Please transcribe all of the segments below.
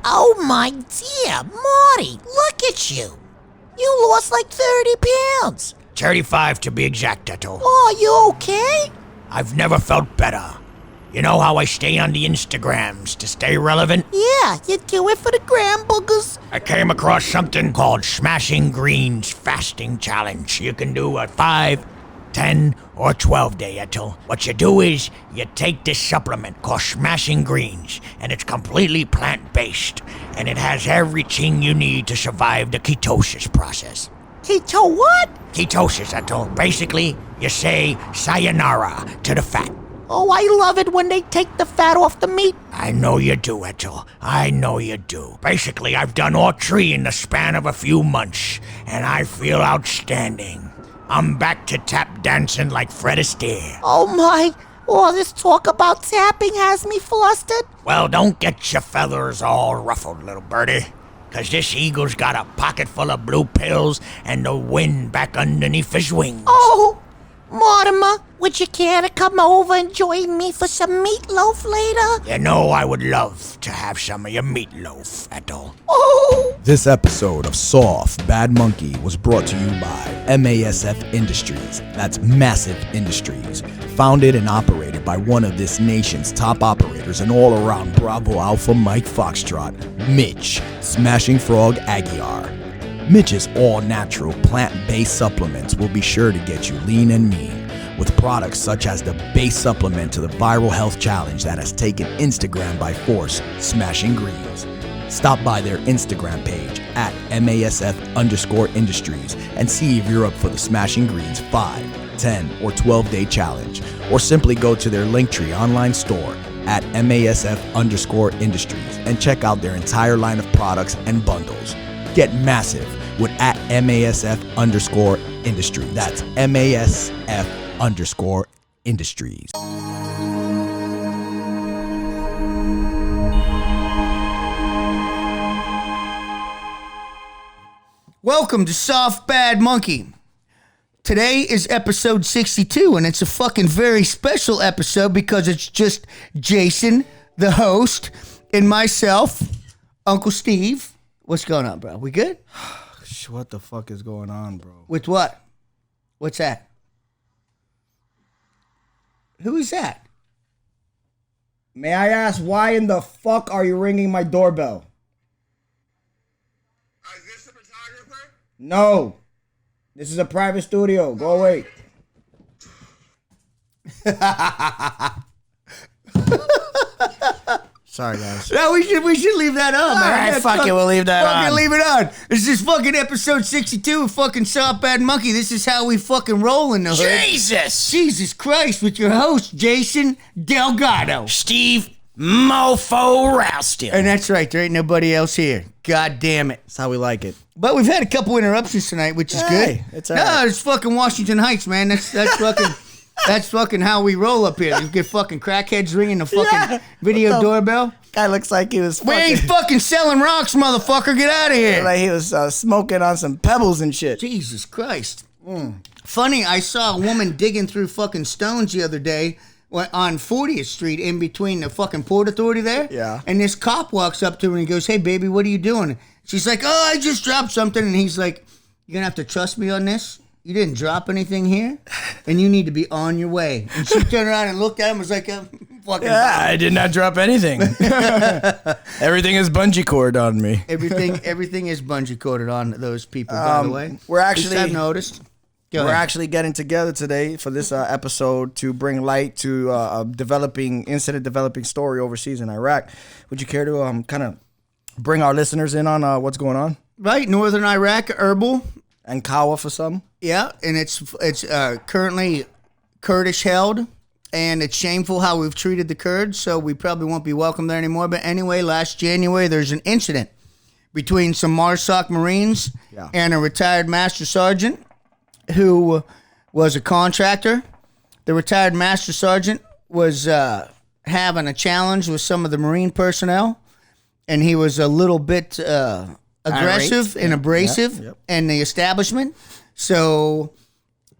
Oh my dear, Marty, look at you. You lost like 30 pounds. 35 to be exact, Eto. Oh, you okay? I've never felt better. You know how I stay on the Instagrams to stay relevant? Yeah, you do it for the gram boogers. I came across something called Smashing Greens Fasting Challenge. You can do a 5, 10, or 12-day, Eto. What you do is you take this supplement called Smashing Greens, and it's completely plant-based, and it has everything you need to survive the ketosis process. Keto what? Ketosis, Eto. Basically, you say sayonara to the fat. Oh, I love it when they take the fat off the meat. I know you do, Eto. I know you do. Basically, I've done all 3 in the span of a few months, and I feel outstanding. I'm back to tap dancing like Fred Astaire. Oh my, all this talk about tapping has me flustered. Well, don't get your feathers all ruffled, little birdie. 'Cause this eagle's got a pocket full of blue pills and the wind back underneath his wings. Oh, Mortimer, would you care to come over and join me for some meatloaf later? You know I would love to have some of your meatloaf, Eto. Oh! This episode of SOF Bad Monkey was brought to you by MASF Industries. That's Massive Industries. Founded and operated by one of this nation's top operators and all-around Bravo Alpha Mike Foxtrot, Mitch, Smashing Frog Aguiar. Mitch's all-natural, plant-based supplements will be sure to get you lean and mean, with products such as the base supplement to the viral health challenge that has taken Instagram by force, Smashing Greens. Stop by their Instagram page at MASF_industries and see if you're up for the Smashing Greens 5, 10, or 12-day challenge, or simply go to their Linktree online store at MASF_industries and check out their entire line of products and bundles. Get massive with at MASF_industry. That's MASF_industries. Welcome to Soft Bad Monkey. Today is episode 62, and it's a fucking very special episode because it's just Jason, the host, and myself, Uncle Steve. What's going on, bro? We good? What the fuck is going on, bro? With what? What's that? Who is that? May I ask, why in the fuck are you ringing my doorbell? Is this the photographer? No. This is a private studio. Go away. Sorry, guys. No, we should leave that on, man. All right, That's fuck it, we'll leave that fucking on. leave it on. This is fucking episode 62 of fucking Soft Bad Monkey. This is how we fucking roll in the hood. Jesus Christ, with your host, Jason Delgado. Steve Mofo Ralston. And that's right, there ain't nobody else here. God damn it. That's how we like it. But we've had a couple interruptions tonight, which is good. it's all right. No, it's fucking Washington Heights, man. That's fucking that's fucking how we roll up here. You get fucking crackheads ringing the fucking video doorbell. Guy looks like he was We ain't fucking selling rocks, motherfucker. Get out of here. like he was smoking on some pebbles and shit. Jesus Christ. Funny, I saw a woman digging through fucking stones the other day on 40th Street in between the fucking Port Authority there. Yeah. And this cop walks up to her and he goes, "Hey, baby, what are you doing?" She's like, "Oh, I just dropped something." And he's like, "You're going to have to trust me on this. You didn't drop anything here, and you need to be on your way." And she turned around and looked at him and was like, fucking I did not drop anything. Everything is bungee cord on me. Everything is bungee corded on those people, by the way. We're At least actually I've noticed. Go We're ahead. actually getting together today for this episode to bring light to a developing story overseas in Iraq. Would you care to kind of bring our listeners in on what's going on? Right, northern Iraq, Erbil. Ankawa for some. Yeah, and it's currently Kurdish held, and it's shameful how we've treated the Kurds, so we probably won't be welcome there anymore. But anyway, last January, there's an incident between some MARSOC Marines and a retired master sergeant who was a contractor. The retired master sergeant was having a challenge with some of the Marine personnel, and he was a little bit aggressive and abrasive in the establishment. So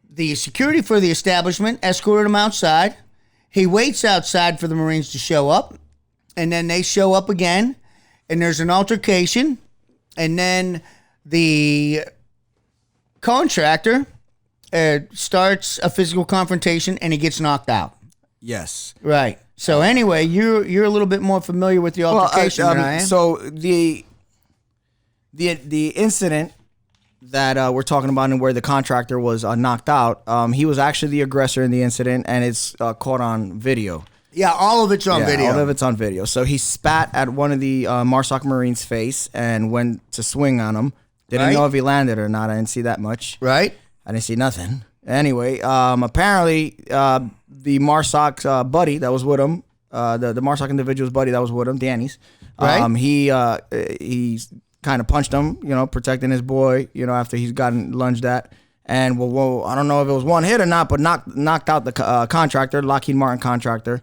the security for the establishment escorted him outside. He waits outside for the Marines to show up, and then they show up again. and there's an altercation, and then the contractor starts a physical confrontation, and he gets knocked out. Yes. Right. So anyway, you're a little bit more familiar with the altercation than I am. So the incident that we're talking about and where the contractor was knocked out, he was actually the aggressor in the incident, and it's caught on video. Yeah, all of it's on video. All of it's on video. So he spat at one of the MARSOC Marines' face and went to swing on him. Didn't know if he landed or not. I didn't see that much. Right. I didn't see nothing. Anyway, apparently the MARSOC buddy that was with him, the MARSOC individual's buddy that was with him, Danny's, he kind of punched him, protecting his boy, after he's gotten lunged at. And I don't know if it was one hit or not, but knocked out the contractor, Lockheed Martin Contractor.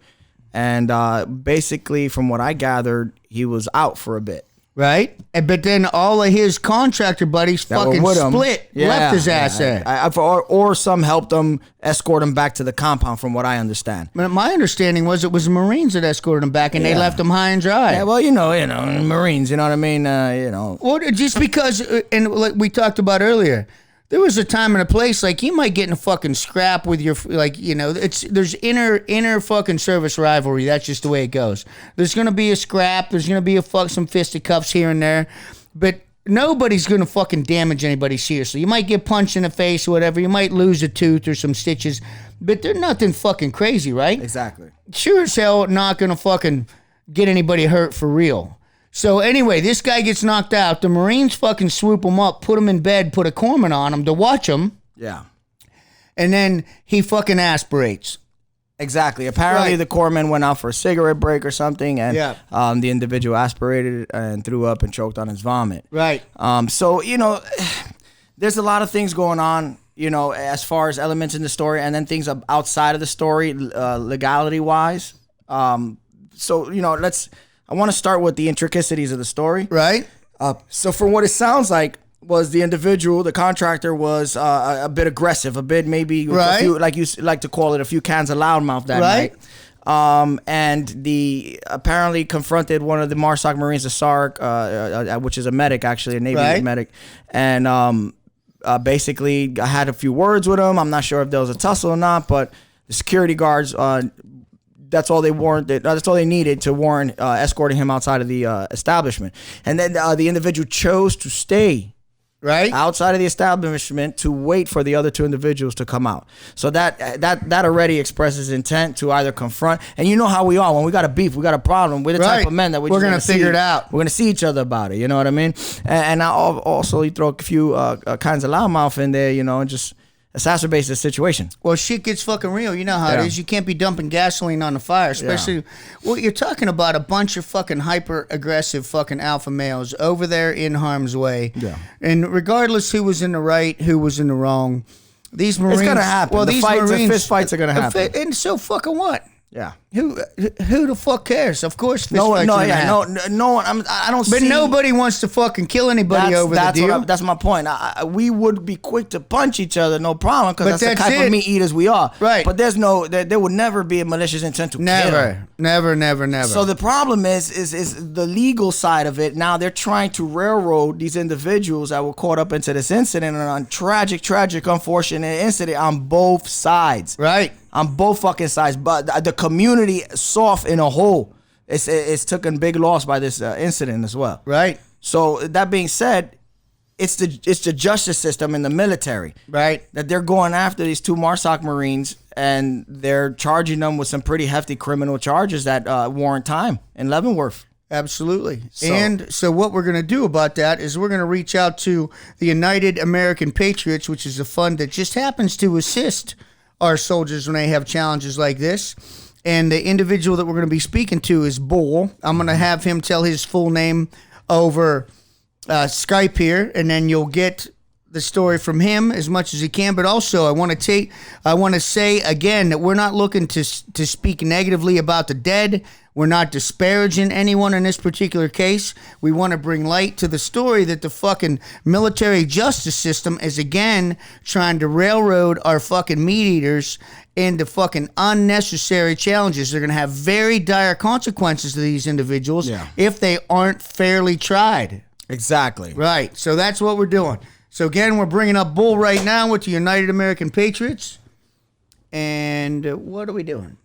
And basically, from what I gathered, he was out for a bit. Right? But then all of his contractor buddies fucking split, left his ass there. Or some helped him, escort him back to the compound, from what I understand. But my understanding was it was Marines that escorted him back, and they left him high and dry. Yeah, well, Marines, you know what I mean? Well, just because, and like we talked about earlier, there was a time and a place, like, you might get in a fucking scrap with your, there's inner fucking service rivalry. That's just the way it goes. There's going to be a scrap. There's going to be some fisticuffs here and there. But nobody's going to fucking damage anybody seriously. You might get punched in the face or whatever. You might lose a tooth or some stitches. But they're nothing fucking crazy, right? Exactly. Sure as hell not going to fucking get anybody hurt for real. So anyway, this guy gets knocked out. The Marines fucking swoop him up, put him in bed, put a corpsman on him to watch him. Yeah. And then he fucking aspirates. Exactly. Apparently the corpsman went out for a cigarette break or something, and the individual aspirated and threw up and choked on his vomit. Right. So, there's a lot of things going on, as far as elements in the story, and then things outside of the story, legality-wise. I want to start with the intricacies of the story. Right. So from what it sounds like, was the individual, the contractor, was a bit aggressive, a bit maybe, a few, like you like to call it, a few cans of loudmouth that night. And the apparently confronted one of the MARSOC Marines, the SARC, which is a medic, actually, a Navy medic. And basically, I had a few words with him. I'm not sure if there was a tussle or not, but the security guards... That's all they warranted. That's all they needed to warrant escorting him outside of the establishment. And then the individual chose to stay outside of the establishment to wait for the other two individuals to come out. So that already expresses intent to either confront. And you know how we are when we got a beef, we got a problem. We're the type of men that we're gonna figure it out. We're gonna see each other about it. You know what I mean? And now also you throw a few kinds of loudmouth in there, and just exacerbates the situation. Well, shit gets fucking real. You know how it is. You can't be dumping gasoline on the fire, especially. Well, you're talking about a bunch of fucking hyper aggressive fucking alpha males over there in harm's way. Yeah. And regardless who was in the right, who was in the wrong, these Marines. It's gonna happen. Well, the fist fights are gonna happen. And so fucking what? Yeah. Who the fuck cares? Of course, no one. I don't. But nobody wants to fucking kill anybody over the deal. That's my point. We would be quick to punch each other, no problem, because that's the type of meat eaters we are. Right. But there would never be a malicious intent to kill. Never. So the problem is the legal side of it. Now they're trying to railroad these individuals that were caught up into this incident, and on tragic, unfortunate incident on both sides. Right. On both fucking sides, but the community, SOF in a whole, it's taken big loss by this incident as well. Right. So that being said, it's the justice system in the military, right, that they're going after these two MARSOC Marines and they're charging them with some pretty hefty criminal charges that warrant time in Leavenworth. Absolutely. So what we're going to do about that is we're going to reach out to the United American Patriots, which is a fund that just happens to assist our soldiers when they have challenges like this. And the individual that we're going to be speaking to is Bull. I'm going to have him tell his full name over Skype here, and then you'll get the story from him as much as he can, but also I want to say again that we're not looking to speak negatively about the dead. We're not disparaging anyone in this particular case. We want to bring light to the story that the fucking military justice system is again trying to railroad our fucking meat eaters into fucking unnecessary challenges. They're going to have very dire consequences to these individuals if they aren't fairly tried. Exactly. Right. So that's what we're doing. So again, we're bringing up Bull right now with the United American Patriots. And what are we doing?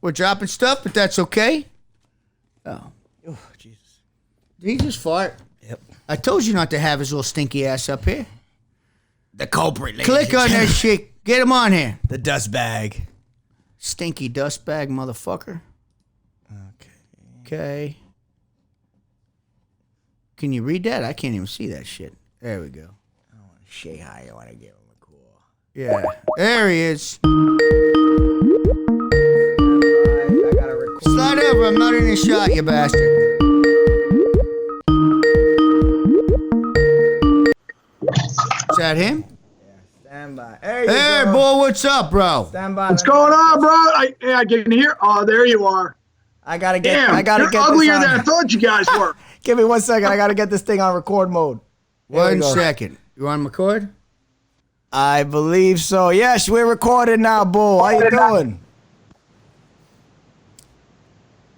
We're dropping stuff, but that's okay. Oh, Jesus. Did he just fart? Yep. I told you not to have his little stinky ass up here. The culprit, ladies Click on that shit. Get him on here. The dust bag. Stinky dust bag, motherfucker. Okay. Can you read that? I can't even see that shit. There we go. Say hi, I want to give him a call. Yeah. There he is. Slide over. I'm not in the shot, you bastard. Is that him? Stand by. Hey, Bull, what's up, bro? Stand by. What's going on, bro? I can hear. Oh, there you are. I gotta get. Damn, I gotta you're get uglier this than I on. thought you guys were. Give me 1 second. I gotta get this thing on record mode. Here we 1 go. second. You on record? I believe so. Yes, we're recording now, Bull. How you doing?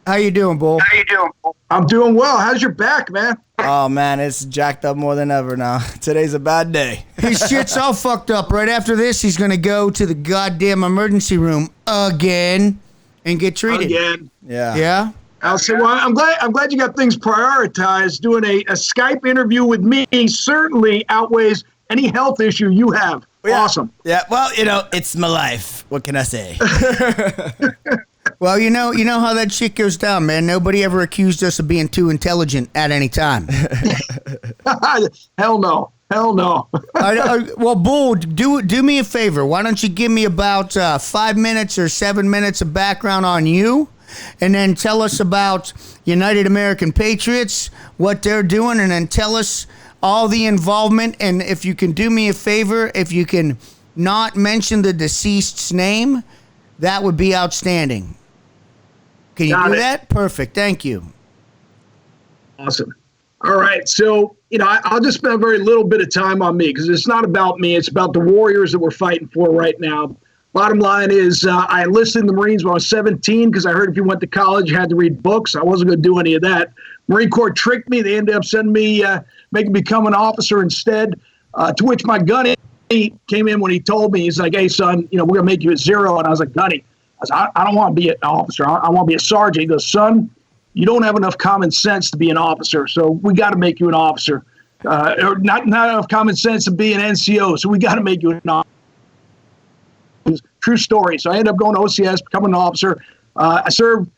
How you doing, Bull? I'm doing well. How's your back, man? Oh man, it's jacked up more than ever now. Today's a bad day. His shit's all fucked up. Right after this, he's gonna go to the goddamn emergency room again and get treated. Again. Yeah. Yeah? I'll say, well, I'm glad you got things prioritized. Doing a Skype interview with me certainly outweighs any health issue you have. Yeah. Awesome. Yeah. Well, it's my life. What can I say? Well, you know how that shit goes down, man. Nobody ever accused us of being too intelligent at any time. Hell no. Well, Bull, do me a favor. Why don't you give me about 5 minutes or 7 minutes of background on you, and then tell us about United American Patriots, what they're doing, and then tell us all the involvement. And if you can do me a favor, if you can not mention the deceased's name, that would be outstanding. Can you do that? Perfect. Thank you. Awesome. All right. So, I'll just spend a very little bit of time on me because it's not about me. It's about the warriors that we're fighting for right now. Bottom line is I enlisted in the Marines when I was 17 because I heard if you went to college, you had to read books. I wasn't going to do any of that. Marine Corps tricked me. They ended up sending me, making me become an officer instead, to which my gunny came in when he told me, he's like, hey, son, we're going to make you a 0. And I was like, gunny, I don't want to be an officer. I want to be a sergeant. He goes, son, you don't have enough common sense to be an officer, so we got to make you an officer. Or not enough common sense to be an NCO, so we got to make you an officer. True story. So I ended up going to OCS, becoming an officer. I served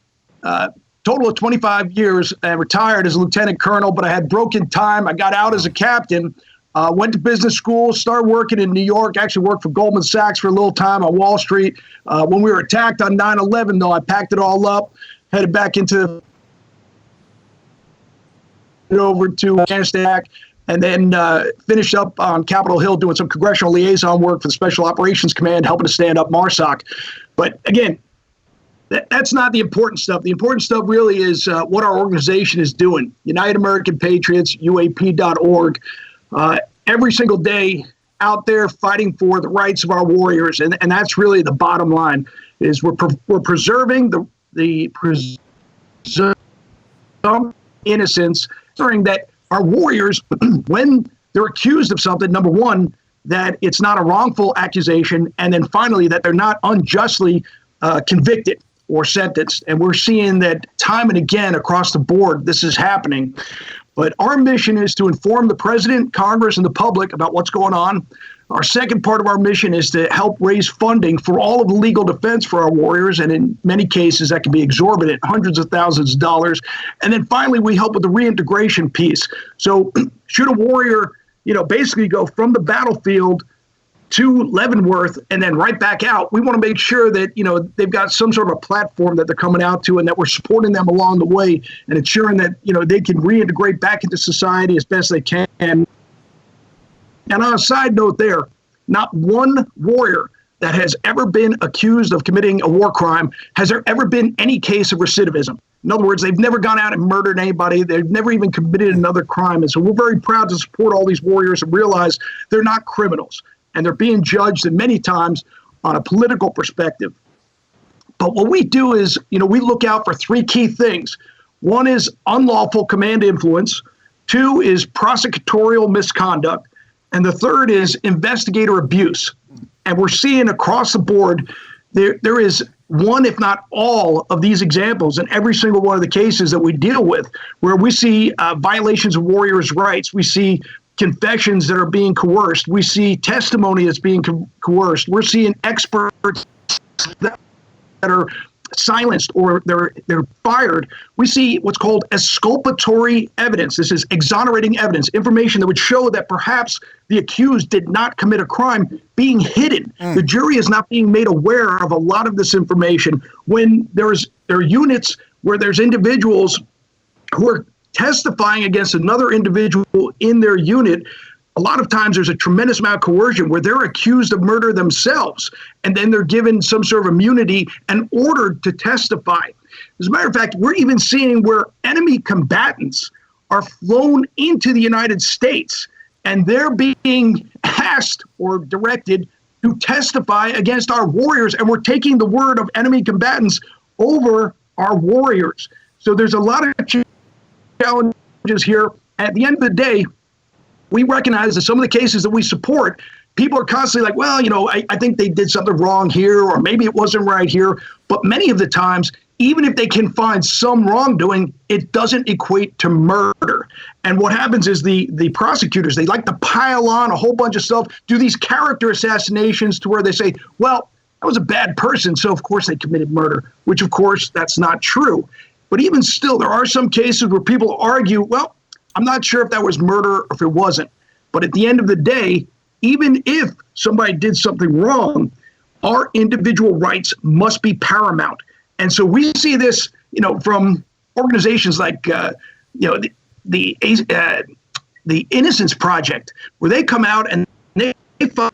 total of 25 years and retired as a lieutenant colonel, but I had broken time. I got out as a captain, went to business school, started working in New York, actually worked for Goldman Sachs for a little time on Wall Street. When we were attacked on 9/11, though, I packed it all up, headed back over to Afghanistan, and then finished up on Capitol Hill doing some congressional liaison work for the Special Operations Command, helping to stand up MARSOC. But again, that's not the important stuff. The important stuff really is what our organization is doing. United American Patriots, UAP.org, every single day out there fighting for the rights of our warriors. And that's really the bottom line, is we're preserving the innocence, ensuring that our warriors, when they're accused of something, number one, that it's not a wrongful accusation, and then finally that they're not unjustly convicted or sentenced. And we're seeing that time and again across the board, this is happening. But our mission is to inform the president, Congress, and the public about what's going on. Our second part of our mission is to help raise funding for all of the legal defense for our warriors. And in many cases, that can be exorbitant, hundreds of thousands of dollars. And then finally, we help with the reintegration piece. So should a warrior, basically go from the battlefield to Leavenworth and then right back out, we want to make sure that, they've got some sort of a platform that they're coming out to and that we're supporting them along the way and ensuring that, they can reintegrate back into society as best they can. And on a side note there, not one warrior that has ever been accused of committing a war crime has there ever been any case of recidivism. In other words, they've never gone out and murdered anybody. They've never even committed another crime. And so we're very proud to support all these warriors and realize they're not criminals. And they're being judged, and many times on a political perspective. But what we do is, we look out for three key things. One is unlawful command influence. Two is prosecutorial misconduct. And the third is investigator abuse. And we're seeing across the board, there is one, if not all, of these examples in every single one of the cases that we deal with, where we see violations of warriors' rights. We see confessions that are being coerced. We see testimony that's being coerced. We're seeing experts that are silenced or they're fired. We see what's called exculpatory evidence. This is exonerating evidence, information that would show that perhaps the accused did not commit a crime being hidden. The jury is not being made aware of a lot of this information when there are units where there's individuals who are testifying against another individual in their unit. A lot of times there's a tremendous amount of coercion where they're accused of murder themselves, and then they're given some sort of immunity and ordered to testify. As a matter of fact, we're even seeing where enemy combatants are flown into the United States, and they're being asked or directed to testify against our warriors, and we're taking the word of enemy combatants over our warriors. So there's a lot of challenges here. At the end of the day, we recognize that some of the cases that we support, people are constantly like, well, I think they did something wrong here, or maybe it wasn't right here. But many of the times, even if they can find some wrongdoing, it doesn't equate to murder. And what happens is the prosecutors, they like to pile on a whole bunch of stuff, do these character assassinations to where they say, well, that was a bad person, so of course they committed murder, which of course that's not true. But even still, there are some cases where people argue, well, I'm not sure if that was murder or if it wasn't. But at the end of the day, even if somebody did something wrong, our individual rights must be paramount. And so we see this, from organizations like, the Innocence Project, where they come out and they find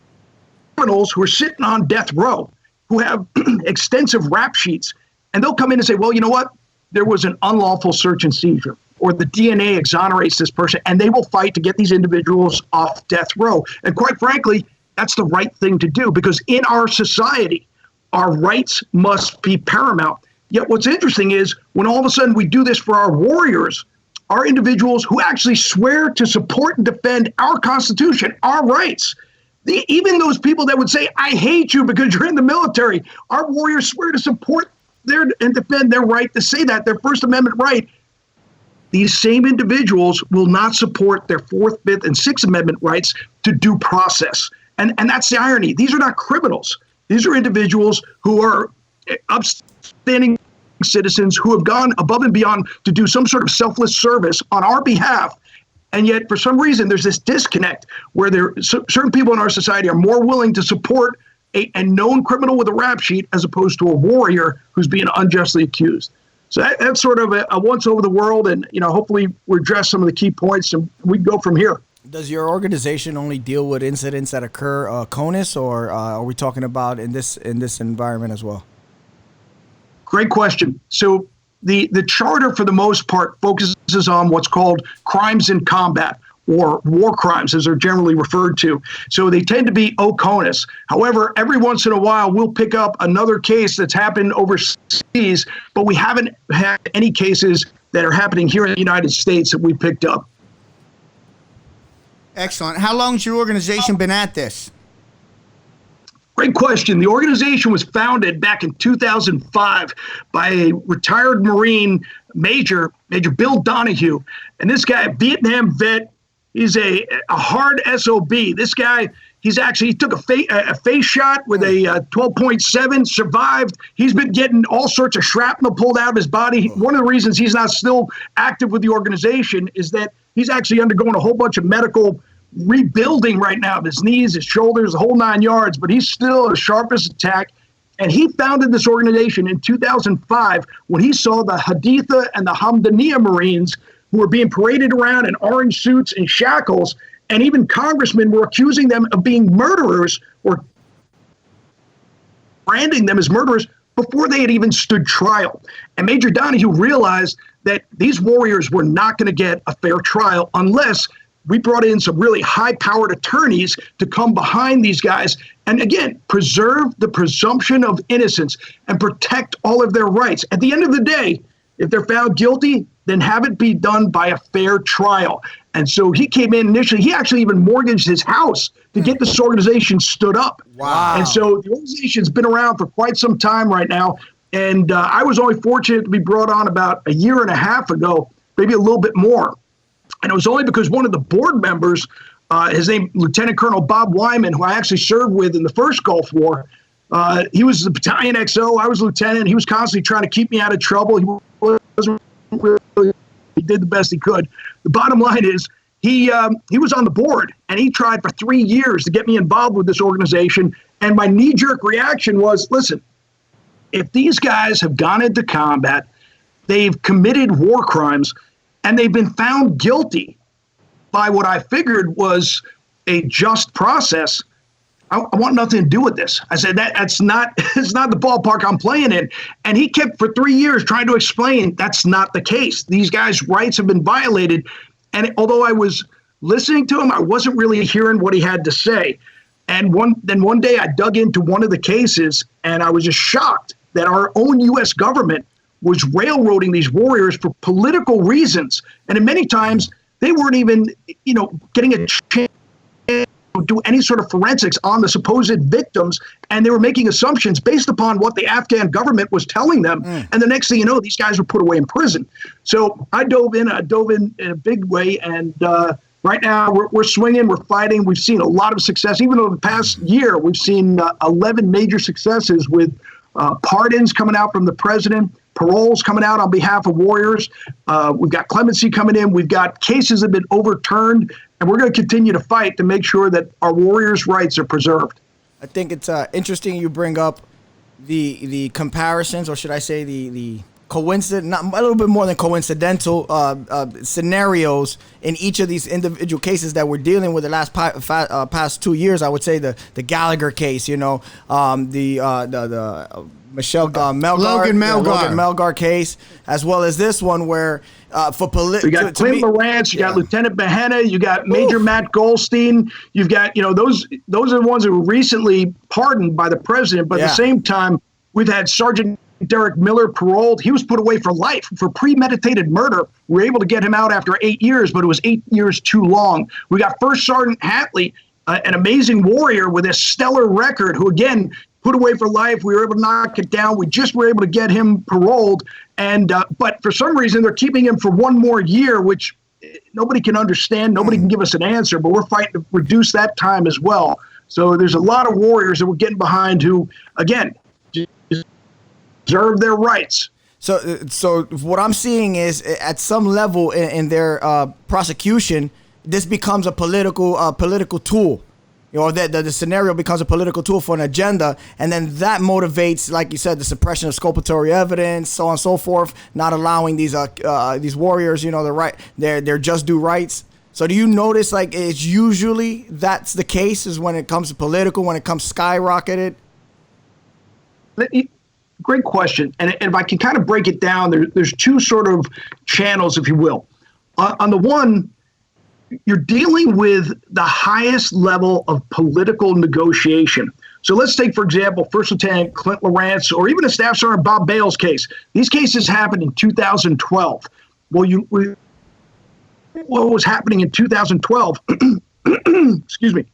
criminals who are sitting on death row, who have extensive rap sheets, and they'll come in and say, well, you know what? There was an unlawful search and seizure, or the DNA exonerates this person, and they will fight to get these individuals off death row. And quite frankly, that's the right thing to do, because in our society, our rights must be paramount. Yet what's interesting is when all of a sudden we do this for our warriors, our individuals who actually swear to support and defend our Constitution, our rights, even those people that would say, I hate you because you're in the military, our warriors swear to support and defend their right to say that, their First Amendment right. These same individuals will not support their Fourth, Fifth, and Sixth Amendment rights to due process. And that's the irony. These are not criminals. These are individuals who are upstanding citizens who have gone above and beyond to do some sort of selfless service on our behalf. And yet, for some reason, there's this disconnect where certain people in our society are more willing to support a known criminal with a rap sheet as opposed to a warrior who's being unjustly accused. So that's sort of a once over the world, and hopefully we address some of the key points, and we go from here. Does your organization only deal with incidents that occur CONUS, or are we talking about in this environment as well? Great question. So the charter, for the most part, focuses on what's called crimes in combat, or war crimes, as they're generally referred to. So they tend to be OCONUS. However, every once in a while, we'll pick up another case that's happened overseas, but we haven't had any cases that are happening here in the United States that we picked up. Excellent. How long's your organization been at this? Great question. The organization was founded back in 2005 by a retired Marine Major Bill Donahue. And this guy, Vietnam vet, he's a hard SOB. This guy, he took a face shot with a 12.7, survived. He's been getting all sorts of shrapnel pulled out of his body. One of the reasons he's not still active with the organization is that he's actually undergoing a whole bunch of medical rebuilding right now of his knees, his shoulders, the whole 9 yards, but he's still as sharp as a tack. And he founded this organization in 2005 when he saw the Haditha and the Hamdaniya Marines who were being paraded around in orange suits and shackles. and even congressmen were accusing them of being murderers or branding them as murderers before they had even stood trial. And Major Donahue realized that these warriors were not going to get a fair trial unless we brought in some really high-powered attorneys to come behind these guys and, again, preserve the presumption of innocence and protect all of their rights. At the end of the day, if they're found guilty, then have it be done by a fair trial. And so he came in initially. He actually even mortgaged his house to get this organization stood up. Wow. And so the organization's been around for quite some time right now. And I was only fortunate to be brought on about a year and a half ago, maybe a little bit more. And it was only because one of the board members, his name, Lieutenant Colonel Bob Wyman, who I actually served with in the first Gulf War, he was the battalion XO, I was lieutenant. He was constantly trying to keep me out of trouble. He did the best he could. The bottom line is he was on the board, and he tried for 3 years to get me involved with this organization. And my knee-jerk reaction was, listen, if these guys have gone into combat, they've committed war crimes, and they've been found guilty by what I figured was a just process, I want nothing to do with this. I said, it's not the ballpark I'm playing in. And he kept for 3 years trying to explain that's not the case. These guys' rights have been violated. And although I was listening to him, I wasn't really hearing what he had to say. And one day I dug into one of the cases, and I was just shocked that our own U.S. government was railroading these warriors for political reasons. And in many times, they weren't even, getting a chance to do any sort of forensics on the supposed victims. And they were making assumptions based upon what the Afghan government was telling them. And the next thing you know, these guys were put away in prison. So I dove in a big way. And right now we're swinging, we're fighting. We've seen a lot of success. Even over the past year, we've seen 11 major successes with pardons coming out from the president, paroles coming out on behalf of warriors. We've got clemency coming in. We've got cases that have been overturned, and we're going to continue to fight to make sure that our warriors' rights are preserved. I think it's interesting you bring up the comparisons, or should I say the coincident, a little bit more than coincidental scenarios in each of these individual cases that we're dealing with the last past 2 years. I would say the Gallagher case, the Michelle Logan Melgar case, as well as this one where for political. You got Clint Lawrence, you got Lieutenant Behenna, you got Major Matt Goldstein. You've got those are the ones that were recently pardoned by the president, but at the same time, we've had Sergeant Derek Miller paroled. He was put away for life for premeditated murder. We were able to get him out after 8 years, but it was 8 years too long. We got First Sergeant Hatley, an amazing warrior with a stellar record, who again put away for life. We were able to knock it down. We just were able to get him paroled, and but for some reason they're keeping him for one more year, which nobody can understand. Nobody can give us an answer, but we're fighting to reduce that time as well. So there's a lot of warriors that we're getting behind who, again, deserve their rights. So what I'm seeing is, at some level in their prosecution, this becomes a political tool. That the scenario becomes a political tool for an agenda, and then that motivates, like you said, the suppression of exculpatory evidence, so on and so forth, not allowing these warriors, their just due rights. So do you notice, like, it's usually that's the case, is when it comes to political, when it comes skyrocketed? Great question. And if I can kind of break it down, there's two sort of channels, if you will. On the one, you're dealing with the highest level of political negotiation. So let's take, for example, First Lieutenant Clint Lawrence, or even a Staff Sergeant Bob Bales case. These cases happened in 2012. What was happening in 2012, excuse me,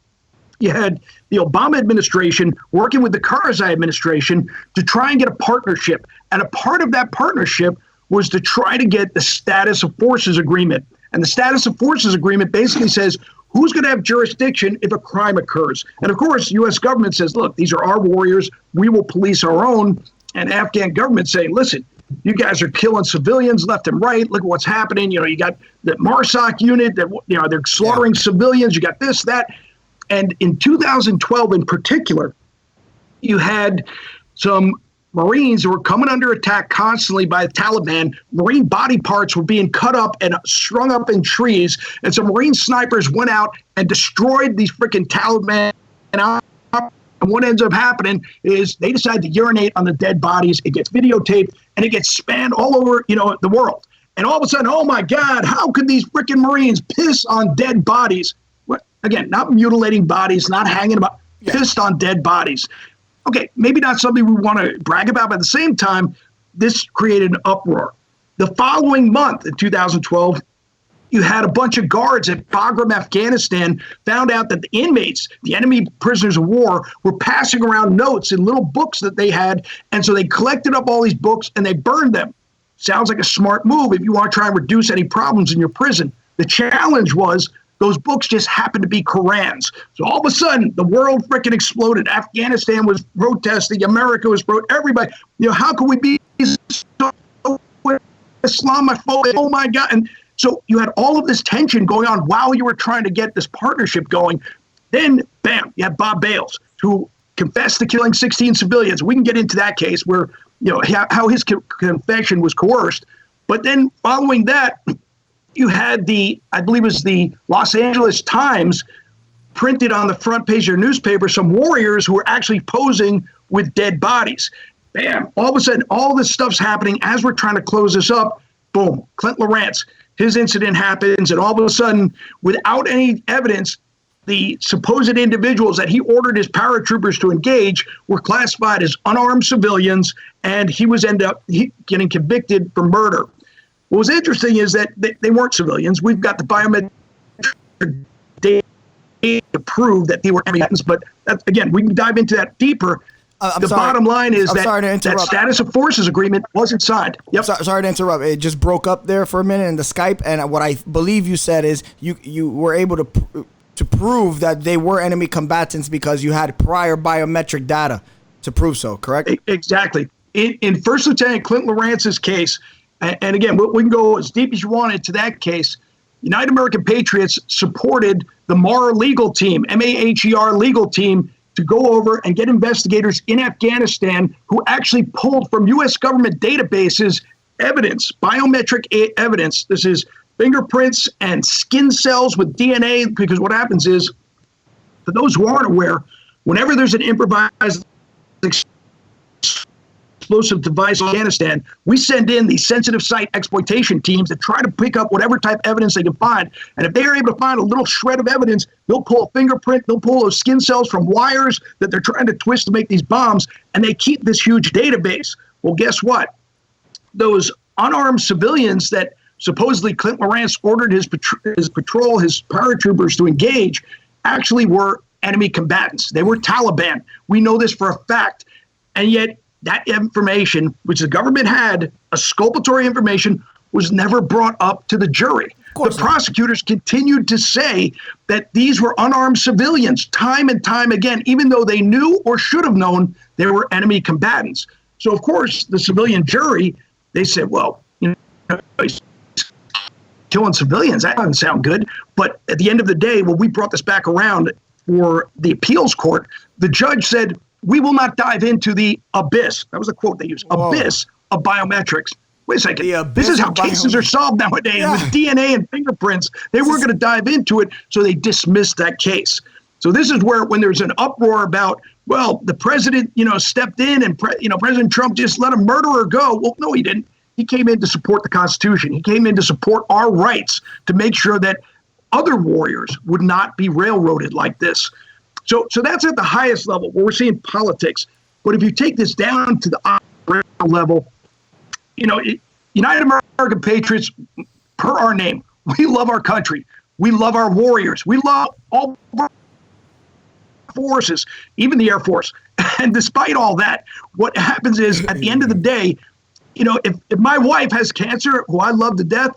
you had the Obama administration working with the Karzai administration to try and get a partnership. And a part of that partnership was to try to get the status of forces agreement. And the status of forces agreement basically says who's going to have jurisdiction if a crime occurs. And of course, the U.S. government says, look, these are our warriors. We will police our own. And Afghan government saying, listen, you guys are killing civilians left and right. Look at what's happening. You got the MARSOC unit that, they're slaughtering civilians. You got this, that. And in 2012 in particular, you had some Marines who were coming under attack constantly by the Taliban. Marine body parts were being cut up and strung up in trees. And some Marine snipers went out and destroyed these freaking Taliban. And what ends up happening is they decide to urinate on the dead bodies. It gets videotaped and it gets spanned all over, the world. And all of a sudden, oh my God, how could these freaking Marines piss on dead bodies? Again, not mutilating bodies, not hanging about, pissed on dead bodies. Okay, maybe not something we want to brag about, but at the same time, this created an uproar. The following month, in 2012, you had a bunch of guards at Bagram, Afghanistan, found out that the inmates, the enemy prisoners of war, were passing around notes in little books that they had, and so they collected up all these books and they burned them. Sounds like a smart move if you want to try and reduce any problems in your prison. The challenge was those books just happened to be Korans. So all of a sudden, the world freaking exploded. Afghanistan was protesting. America was everybody. How could we be so Islamophobic? Oh, my God. And so you had all of this tension going on while you were trying to get this partnership going. Then, bam, you had Bob Bales, who confessed to killing 16 civilians. We can get into that case where, how his confession was coerced. But then following that, you had I believe it was the Los Angeles Times printed on the front page of their newspaper some warriors who were actually posing with dead bodies. Bam, all of a sudden, all this stuff's happening as we're trying to close this up. Boom, Clint Lawrence, his incident happens, and all of a sudden, without any evidence, the supposed individuals that he ordered his paratroopers to engage were classified as unarmed civilians, and he ended up getting convicted for murder. What was interesting is that they weren't civilians. We've got the biometric data to prove that they were combatants, but again, we can dive into that deeper. Bottom line is that status of forces agreement wasn't signed. Yep. Sorry to interrupt. It just broke up there for a minute in the Skype, and what I believe you said is you were able to prove that they were enemy combatants because you had prior biometric data to prove so, correct? Exactly. In First Lieutenant Clint Lawrence's case, and again, we can go as deep as you want into that case, United American Patriots supported the MAHER legal team, MAHER legal team, to go over and get investigators in Afghanistan who actually pulled from U.S. government databases evidence, biometric evidence. This is fingerprints and skin cells with DNA, because what happens is, for those who aren't aware, whenever there's an improvised explosive device in Afghanistan, we send in these sensitive site exploitation teams that try to pick up whatever type of evidence they can find. And if they are able to find a little shred of evidence, they'll pull a fingerprint, they'll pull those skin cells from wires that they're trying to twist to make these bombs, and they keep this huge database. Well, guess what? Those unarmed civilians that supposedly Clint Lawrence ordered his patrol, his paratroopers to engage, actually were enemy combatants. They were Taliban. We know this for a fact. And yet that information, which the government had, exculpatory information, was never brought up to the jury. The prosecutors continued to say that these were unarmed civilians time and time again, even though they knew or should have known they were enemy combatants. So, of course, the civilian jury, they said, well, he's killing civilians. That doesn't sound good. But at the end of the day, when we brought this back around for the appeals court, the judge said, we will not dive into the abyss. That was the quote they used. Whoa. Abyss of biometrics. Wait a second. This is how cases are solved nowadays with DNA and fingerprints. They weren't going to dive into it, so they dismissed that case. So this is where, when there's an uproar about, well, the president, stepped in and President Trump just let a murderer go. Well, no, he didn't. He came in to support the Constitution. He came in to support our rights, to make sure that other warriors would not be railroaded like this. So that's at the highest level where we're seeing politics. But if you take this down to the operational level, United American Patriots, per our name, we love our country. We love our warriors. We love all of our forces, even the Air Force. And despite all that, what happens is, at the end of the day, if my wife has cancer, who I love to death,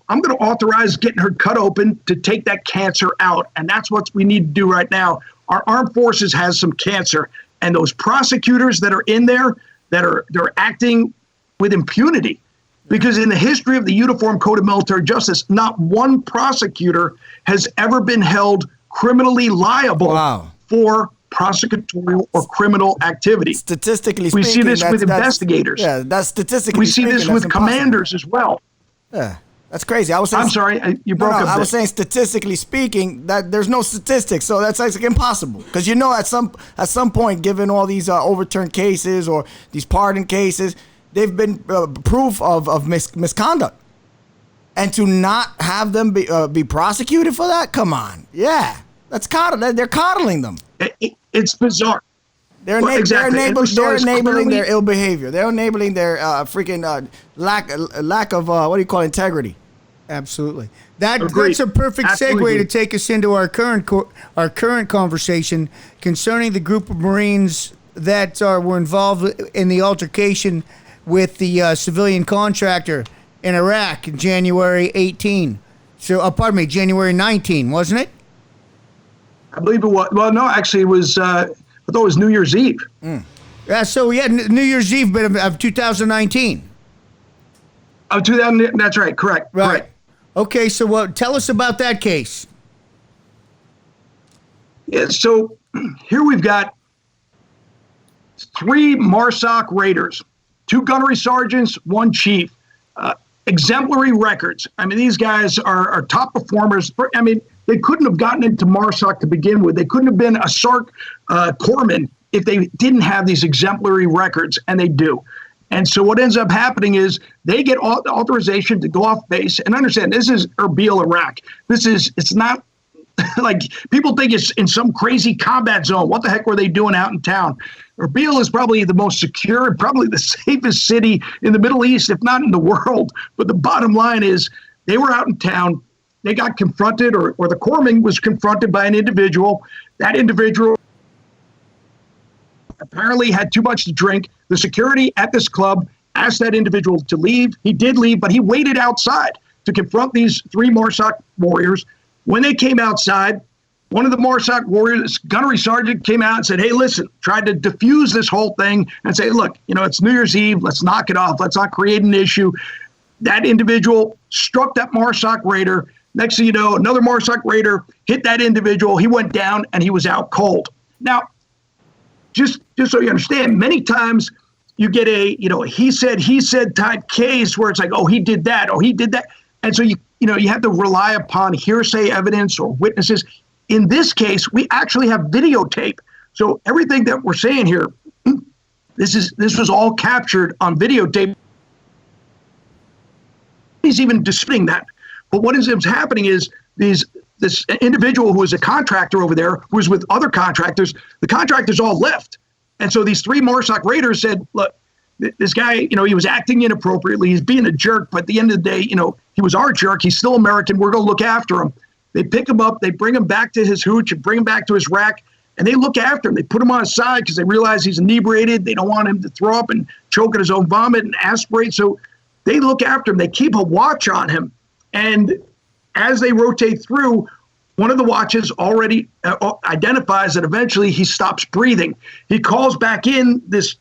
I'm going to authorize getting her cut open to take that cancer out. And that's what we need to do right now. Our armed forces has some cancer, and those prosecutors that are in there, they're acting with impunity, because in the history of the Uniform Code of Military Justice, not one prosecutor has ever been held criminally liable for prosecutorial or criminal activity. Statistically We speaking, see this with investigators. Yeah, that's statistically We see speaking, this that's with impossible. commanders as well. Yeah, that's crazy. I was saying, I'm sorry, you broke up. I there. was saying statistically speaking that there's no statistics, so that's like impossible. Because you know, at some point, given all these overturned cases or these pardon cases, they've been proof of misconduct, and to not have them be prosecuted for that, come on, yeah, that's they're coddling them. It's bizarre. They're enabling their ill behavior. They're enabling their freaking lack of what do you call integrity. Absolutely. That's Agreed. a perfect Absolutely segue to agreed. take us into our current conversation concerning the group of Marines that were involved in the altercation with the civilian contractor in Iraq in January 18. So, pardon me, January 19, wasn't it? I believe it was. Well, no, actually, it was. I thought it was New Year's Eve. Yeah. So yeah, New Year's Eve, but of 2019. Oh, 2000. That's right. Correct. Right. Correct. Okay. So, tell us about that case. Yeah, so here we've got 3 MARSOC raiders, 2 gunnery sergeants, 1 chief, exemplary records. I mean, these guys are top performers. I mean, they couldn't have gotten into MARSOC to begin with. They couldn't have been a SARC corpsman if they didn't have these exemplary records, and they do. And so what ends up happening is they get authorization to go off base. And understand, this is Erbil, Iraq. It's not like people think it's in some crazy combat zone. What the heck were they doing out in town? Erbil is probably the most secure and probably the safest city in the Middle East, if not in the world. But the bottom line is they were out in town. They got confronted, or the corpsman was confronted by an individual. That individual apparently had too much to drink. The security at this club asked that individual to leave. He did leave, but he waited outside to confront these 3 MARSOC warriors. When they came outside, one of the MARSOC warriors, gunnery sergeant, came out and said, hey, listen, tried to diffuse this whole thing and say, look, it's New Year's Eve. Let's knock it off. Let's not create an issue. That individual struck that MARSOC raider. Next thing you know, another MARSOC raider hit that individual. He went down and he was out cold. Now, just so you understand, many times you get a, he said type case where it's like, oh, he did that, or he did that. And so you have to rely upon hearsay evidence or witnesses. In this case, we actually have videotape. So everything that we're saying here, this was all captured on videotape. He's even disputing that. But what is happening is this individual who was a contractor over there, who was with other contractors, the contractors all left. And so these 3 MARSOC raiders said, look, this guy, he was acting inappropriately. He's being a jerk. But at the end of the day, he was our jerk. He's still American. We're going to look after him. They pick him up. They bring him back to his hooch and bring him back to his rack. And they look after him. They put him on his side because they realize he's inebriated. They don't want him to throw up and choke on his own vomit and aspirate. So they look after him. They keep a watch on him. And as they rotate through, one of the watches already identifies that eventually he stops breathing. He calls back in this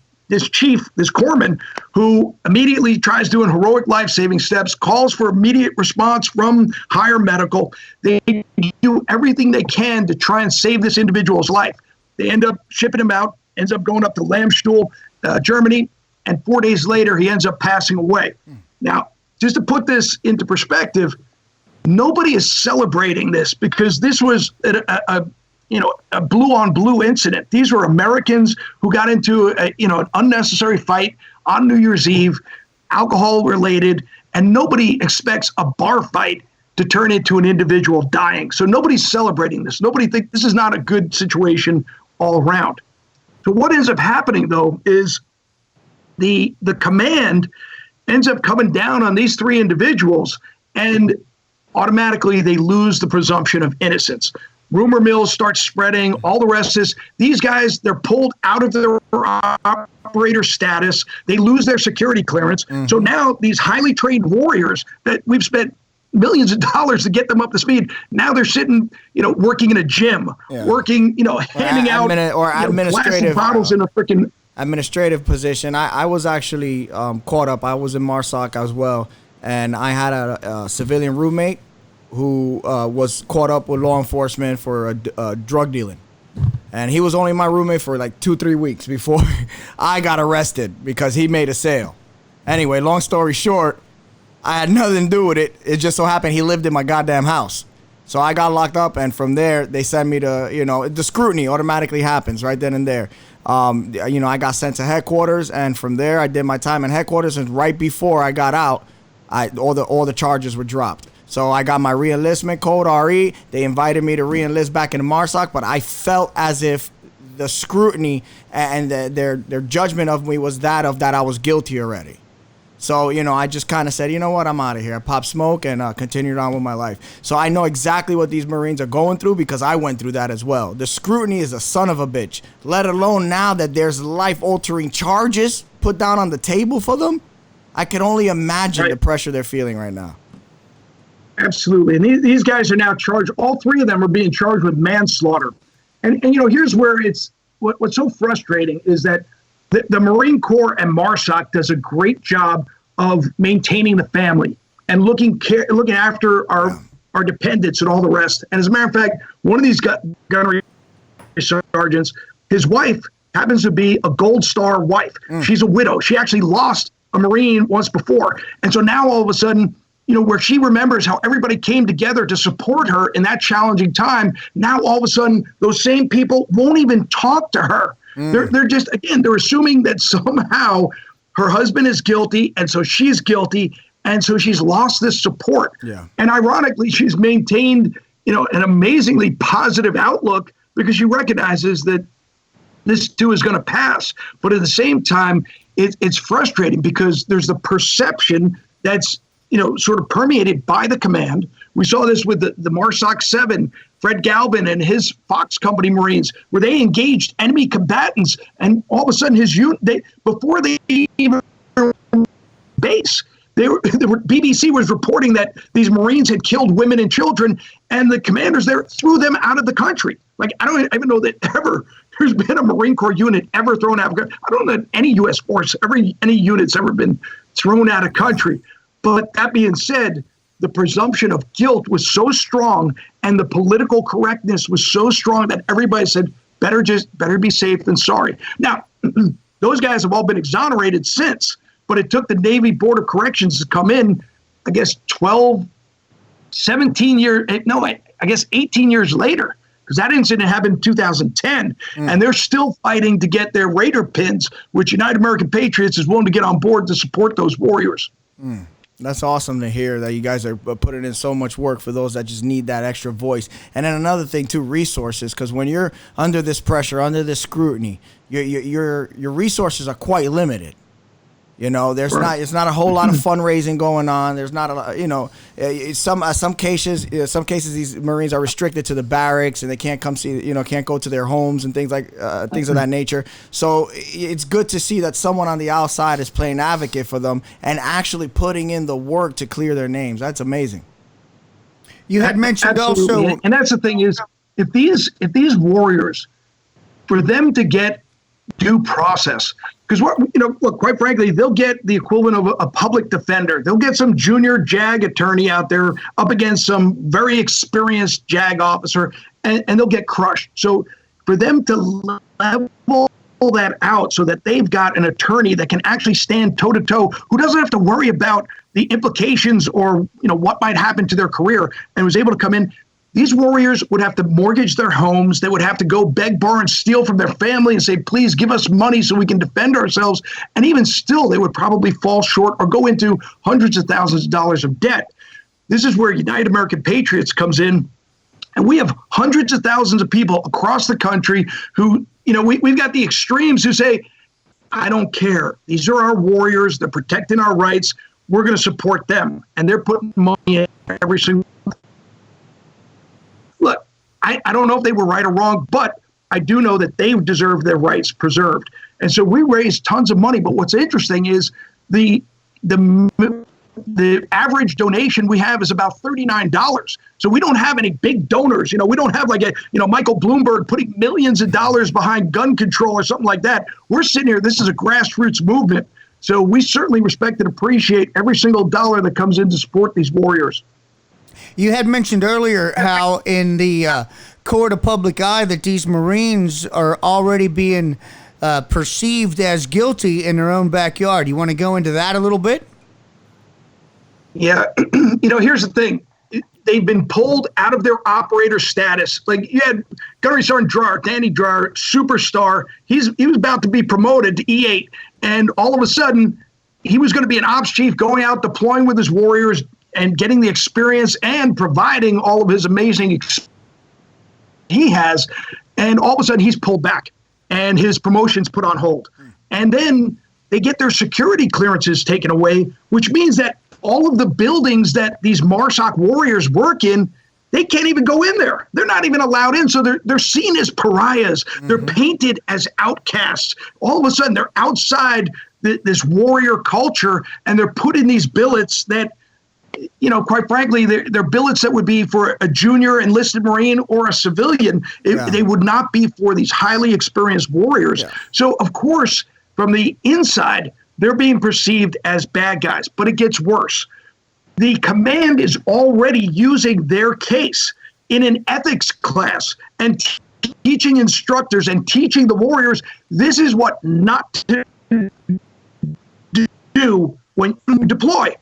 chief, this corpsman, who immediately tries doing heroic life-saving steps, calls for immediate response from higher medical. They do everything they can to try and save this individual's life. They end up shipping him out, ends up going up to Lamstuhl, Germany, and 4 days later, he ends up passing away. Now, just to put this into perspective, nobody is celebrating this because this was a blue-on-blue incident. These were Americans who got into an unnecessary fight on New Year's Eve, alcohol-related, and nobody expects a bar fight to turn into an individual dying. So nobody's celebrating this. Nobody thinks this is not a good situation all around. So what ends up happening, though, is the command ends up coming down on these 3 individuals, and automatically they lose the presumption of innocence. Rumor mills start spreading, all the rest is, these guys, they're pulled out of their operator status. They lose their security clearance. So now these highly trained warriors that we've spent millions of dollars to get them up to speed, now they're sitting, working in a gym, working, handing out administrative bottles in a freaking administrative position. I was actually caught up. I was in MARSOC as well, and I had a civilian roommate who was caught up with law enforcement for drug dealing. And he was only my roommate for like 2-3 weeks before I got arrested because he made a sale. Anyway, long story short, I had nothing to do with it. It just so happened he lived in my goddamn house. So I got locked up, and from there, they sent me to, the scrutiny automatically happens right then and there. I got sent to headquarters, and from there, I did my time in headquarters, and right before I got out, all the charges were dropped. So I got my re-enlistment code, RE. They invited me to re-enlist back into MARSOC, but I felt as if the scrutiny and their judgment of me was that I was guilty already. So, I just kind of said, you know what, I'm out of here. I popped smoke and continued on with my life. So I know exactly what these Marines are going through because I went through that as well. The scrutiny is a son of a bitch, let alone now that there's life-altering charges put down on the table for them. I can only imagine the pressure they're feeling right now. Absolutely. And these guys are now charged. All three of them are being charged with manslaughter. And here's where it's what's so frustrating is that the Marine Corps and MARSOC does a great job of maintaining the family and looking after our dependents and all the rest. And as a matter of fact, one of these gunnery sergeants, his wife happens to be a Gold Star wife. She's a widow. She actually lost a Marine once before. And so now all of a sudden, where she remembers how everybody came together to support her in that challenging time, now all of a sudden those same people won't even talk to her. They're just, again, they're assuming that somehow her husband is guilty, and so she's guilty, and so she's lost this support. Yeah. And ironically, she's maintained, an amazingly positive outlook because she recognizes that this too is going to pass. But at the same time, it's frustrating because there's the perception that's, sort of permeated by the command. We saw this with the MARSOC 7, Fred Galvin and his Fox Company Marines, where they engaged enemy combatants, and all of a sudden his unit, before they even base, BBC was reporting that these Marines had killed women and children, and the commanders there threw them out of the country. Like, I don't even know that there's been a Marine Corps unit ever thrown out of country. I don't know that any U.S. force, any unit's ever been thrown out of country. But that being said, the presumption of guilt was so strong and the political correctness was so strong that everybody said, better be safe than sorry. Now, those guys have all been exonerated since, but it took the Navy Board of Corrections to come in, I guess, 18 years later, because that incident happened in 2010, and they're still fighting to get their Raider pins, which United American Patriots is willing to get on board to support those warriors. That's awesome to hear that you guys are putting in so much work for those that just need that extra voice. And then another thing too, resources, because when you're under this pressure, under this scrutiny, your resources are quite limited. It's not a whole lot of fundraising going on. There's not a lot, some cases these Marines are restricted to the barracks and they can't come see, can't go to their homes and things of that nature. So it's good to see that someone on the outside is playing advocate for them and actually putting in the work to clear their names. That's amazing. You had mentioned Absolutely. also, and that's the thing is, if these warriors, for them to get due process, because look, quite frankly, they'll get the equivalent of a public defender. They'll get some junior JAG attorney out there up against some very experienced JAG officer, and they'll get crushed. So for them to level that out so that they've got an attorney that can actually stand toe to toe, who doesn't have to worry about the implications or what might happen to their career, and was able to come in. These warriors would have to mortgage their homes. They would have to go beg, borrow, and steal from their family and say, please give us money so we can defend ourselves. And even still, they would probably fall short or go into hundreds of thousands of dollars of debt. This is where United American Patriots comes in. And we have hundreds of thousands of people across the country who, we've got the extremes who say, I don't care. These are our warriors. They're protecting our rights. We're going to support them. And they're putting money in every single. Look, I don't know if they were right or wrong, but I do know that they deserve their rights preserved. And so we raised tons of money. But what's interesting is the average donation we have is about $39. So we don't have any big donors. We don't have like Michael Bloomberg putting millions of dollars behind gun control or something like that. We're sitting here. This is a grassroots movement. So we certainly respect and appreciate every single dollar that comes in to support these warriors. you had mentioned earlier how in the court of public eye that these Marines are already being perceived as guilty in their own backyard. You want to go into that a little bit? Yeah, here's the thing. They've been pulled out of their operator status. Like you had Gunnery Sergeant Dreyer, Danny Dreyer, superstar. He was about to be promoted to E8, and all of a sudden, he was going to be an ops chief, going out deploying with his warriors and getting the experience and providing all of his amazing he has. And all of a sudden, he's pulled back, and his promotion's put on hold. And then they get their security clearances taken away, which means that all of the buildings that these MARSOC warriors work in, they can't even go in there. They're not even allowed in. So they're seen as pariahs. Mm-hmm. They're painted as outcasts. All of a sudden, they're outside this warrior culture, and they're put in these billets that, quite frankly, they're billets that would be for a junior enlisted Marine or a civilian. They would not be for these highly experienced warriors. Yeah. So, of course, from the inside, they're being perceived as bad guys, but it gets worse. The command is already using their case in an ethics class and teaching instructors and teaching the warriors this is what not to do when you deploy.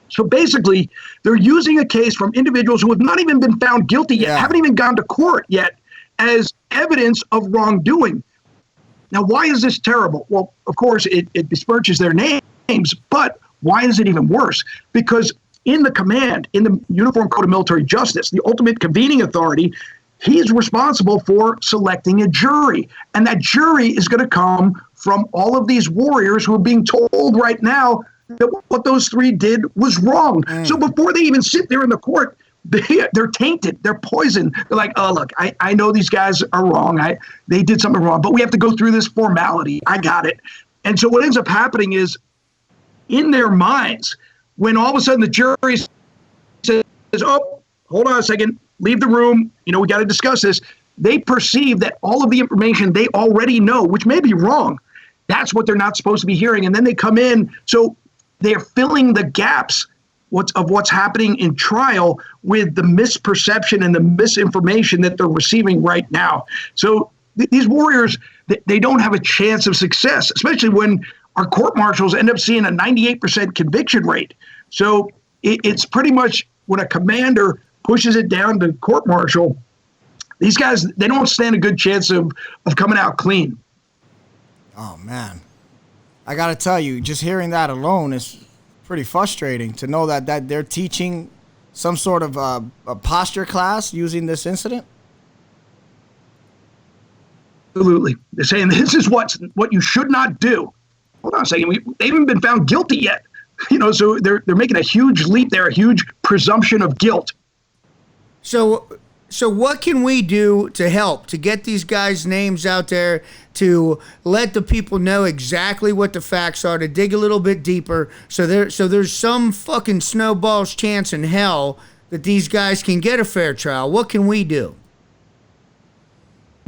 So basically, they're using a case from individuals who have not even been found guilty yet, haven't even gone to court yet, as evidence of wrongdoing. Now, why is this terrible? Well, of course, it besmirches their names, but why is it even worse? Because in the command, in the Uniform Code of Military Justice, the ultimate convening authority, he's responsible for selecting a jury. And that jury is going to come from all of these warriors who are being told right now that what those three did was wrong. So before they even sit there in the court, they're tainted. They're poisoned. They're like, oh, look, I know these guys are wrong. They did something wrong, but we have to go through this formality. I got it. And so what ends up happening is, in their minds, when all of a sudden the jury says, oh, hold on a second, leave the room, we got to discuss this, they perceive that all of the information they already know, which may be wrong, that's what they're not supposed to be hearing. And then they come in. So they're filling the gaps of what's happening in trial with the misperception and the misinformation that they're receiving right now. So these warriors, they don't have a chance of success, especially when our court martials end up seeing a 98% conviction rate. So it's pretty much when a commander pushes it down to court martial, these guys, they don't stand a good chance of coming out clean. Oh, man. I got to tell you, just hearing that alone is pretty frustrating to know that they're teaching some sort of a posture class using this incident. Absolutely. They're saying this is what you should not do. Hold on a second. They haven't been found guilty yet. So they're making a huge leap there, a huge presumption of guilt. So what can we do to help to get these guys' names out there, to let the people know exactly what the facts are, to dig a little bit deeper, so there's some fucking snowball's chance in hell that these guys can get a fair trial? What can we do?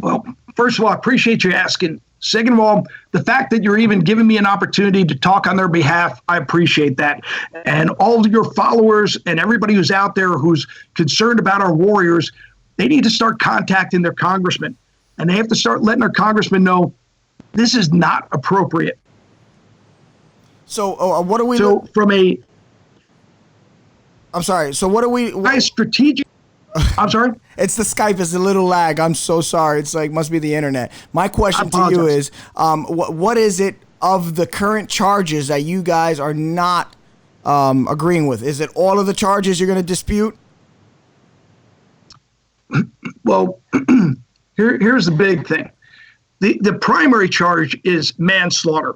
Well, first of all, I appreciate you asking. Second of all, the fact that you're even giving me an opportunity to talk on their behalf, I appreciate that. And all of your followers and everybody who's out there who's concerned about our warriors, they need to start contacting their congressman. And they have to start letting their congressman know this is not appropriate. So what do we... So from a... I'm sorry. So what do we... strategic... I'm sorry? It's the Skype is a little lag. I'm so sorry. It's like, must be the internet. My question to you is, what is it of the current charges that you guys are not agreeing with? Is it all of the charges you're going to dispute? Well, here's the big thing. The primary charge is manslaughter.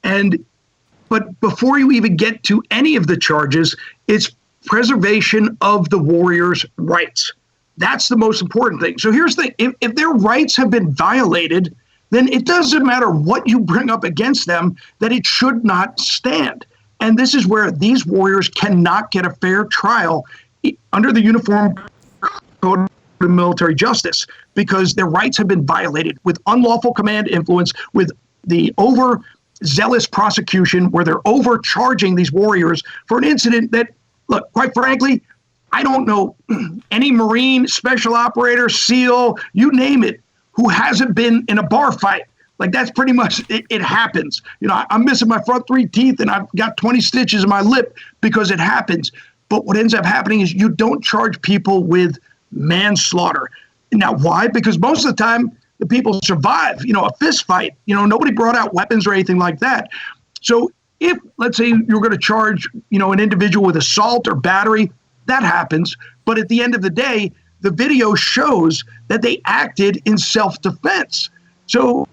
But before you even get to any of the charges, it's preservation of the warriors' rights. That's the most important thing. So here's the thing. If their rights have been violated, then it doesn't matter what you bring up against them, that it should not stand. And this is where these warriors cannot get a fair trial under the Uniform Code of Military Justice, because their rights have been violated with unlawful command influence, with the overzealous prosecution where they're overcharging these warriors for an incident that, look, quite frankly, I don't know any Marine, special operator, SEAL, you name it, who hasn't been in a bar fight. Like, that's pretty much, it happens. You know, I'm missing my front 3 teeth and I've got 20 stitches in my lip because it happens. But what ends up happening is you don't charge people with manslaughter. Now, why? Because most of the time, the people survive, you know, a fist fight. You know, nobody brought out weapons or anything like that. So if, let's say, you're going to charge, you know, an individual with assault or battery, that happens. But at the end of the day, the video shows that they acted in self-defense. So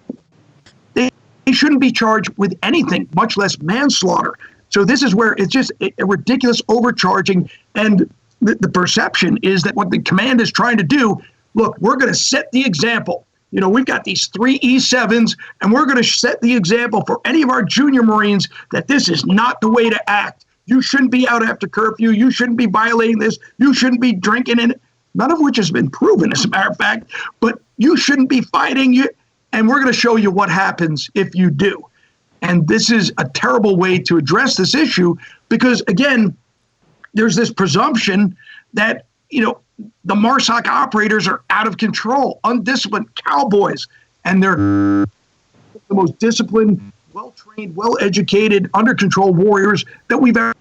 they shouldn't be charged with anything, much less manslaughter. So this is where it's just a ridiculous overcharging. And the perception is that what the command is trying to do, look, we're going to set the example. You know, we've got these 3 E7s, and we're going to set the example for any of our junior Marines that this is not the way to act. You shouldn't be out after curfew. You shouldn't be violating this. You shouldn't be drinking in it, none of which has been proven, as a matter of fact. But you shouldn't be fighting. And we're going to show you what happens if you do. And this is a terrible way to address this issue because, again, there's this presumption that, you know, the MARSOC operators are out of control, undisciplined cowboys, and they're the most disciplined, well-trained, well-educated, under-control warriors that we've ever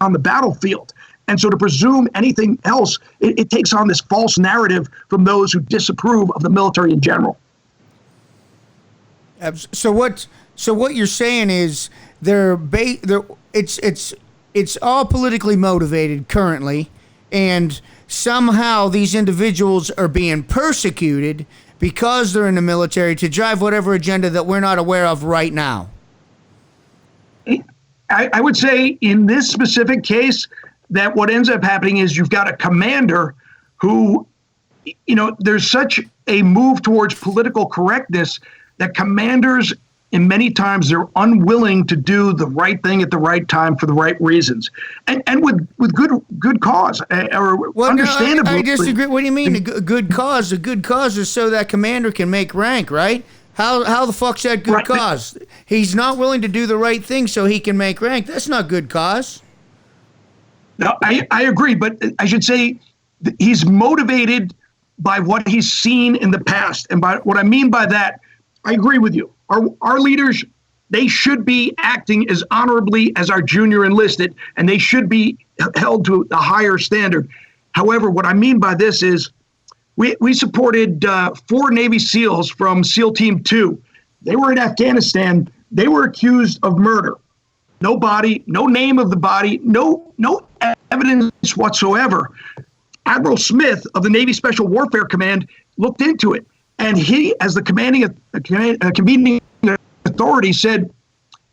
on the battlefield. And so to presume anything else, it takes on this false narrative from those who disapprove of the military in general. So what you're saying is it's all politically motivated currently, and somehow these individuals are being persecuted because they're in the military to drive whatever agenda that we're not aware of right now. I would say in this specific case that what ends up happening is you've got a commander who, you know, there's such a move towards political correctness that commanders, in many times, they're unwilling to do the right thing at the right time for the right reasons, and with good cause or understandably. No, I disagree. What do you mean a good cause? A good cause is so that commander can make rank, right? How the fuck's that good cause? He's not willing to do the right thing so he can make rank. That's not good cause. No, I agree, but I should say he's motivated by what he's seen in the past, and by what I mean by that, I agree with you. Our leaders, they should be acting as honorably as our junior enlisted, and they should be held to a higher standard. However, what I mean by this is we supported 4 Navy SEALs from SEAL Team 2. They were in Afghanistan. They were accused of murder. No body, no name of the body, no evidence whatsoever. Admiral Smith of the Navy Special Warfare Command looked into it. And he, as the convening authority, said,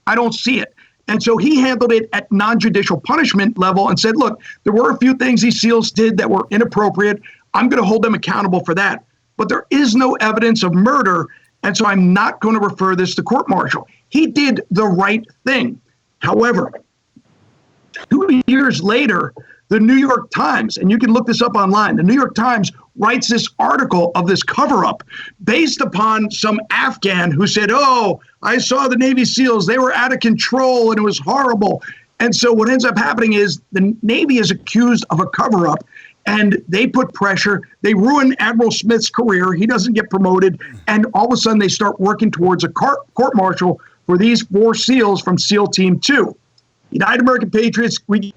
I don't see it. And so he handled it at non-judicial punishment level and said, look, there were a few things these SEALs did that were inappropriate. I'm going to hold them accountable for that. But there is no evidence of murder, and so I'm not going to refer this to court-martial. He did the right thing. However, 2 years later, the New York Times, and you can look this up online, the New York Times writes this article of this cover-up based upon some Afghan who said, oh, I saw the Navy SEALs, they were out of control and it was horrible. And so what ends up happening is the Navy is accused of a cover-up, and they put pressure. They ruin Admiral Smith's career. He doesn't get promoted. And all of a sudden they start working towards a court-martial for these 4 SEALs from SEAL Team 2. United American Patriots, we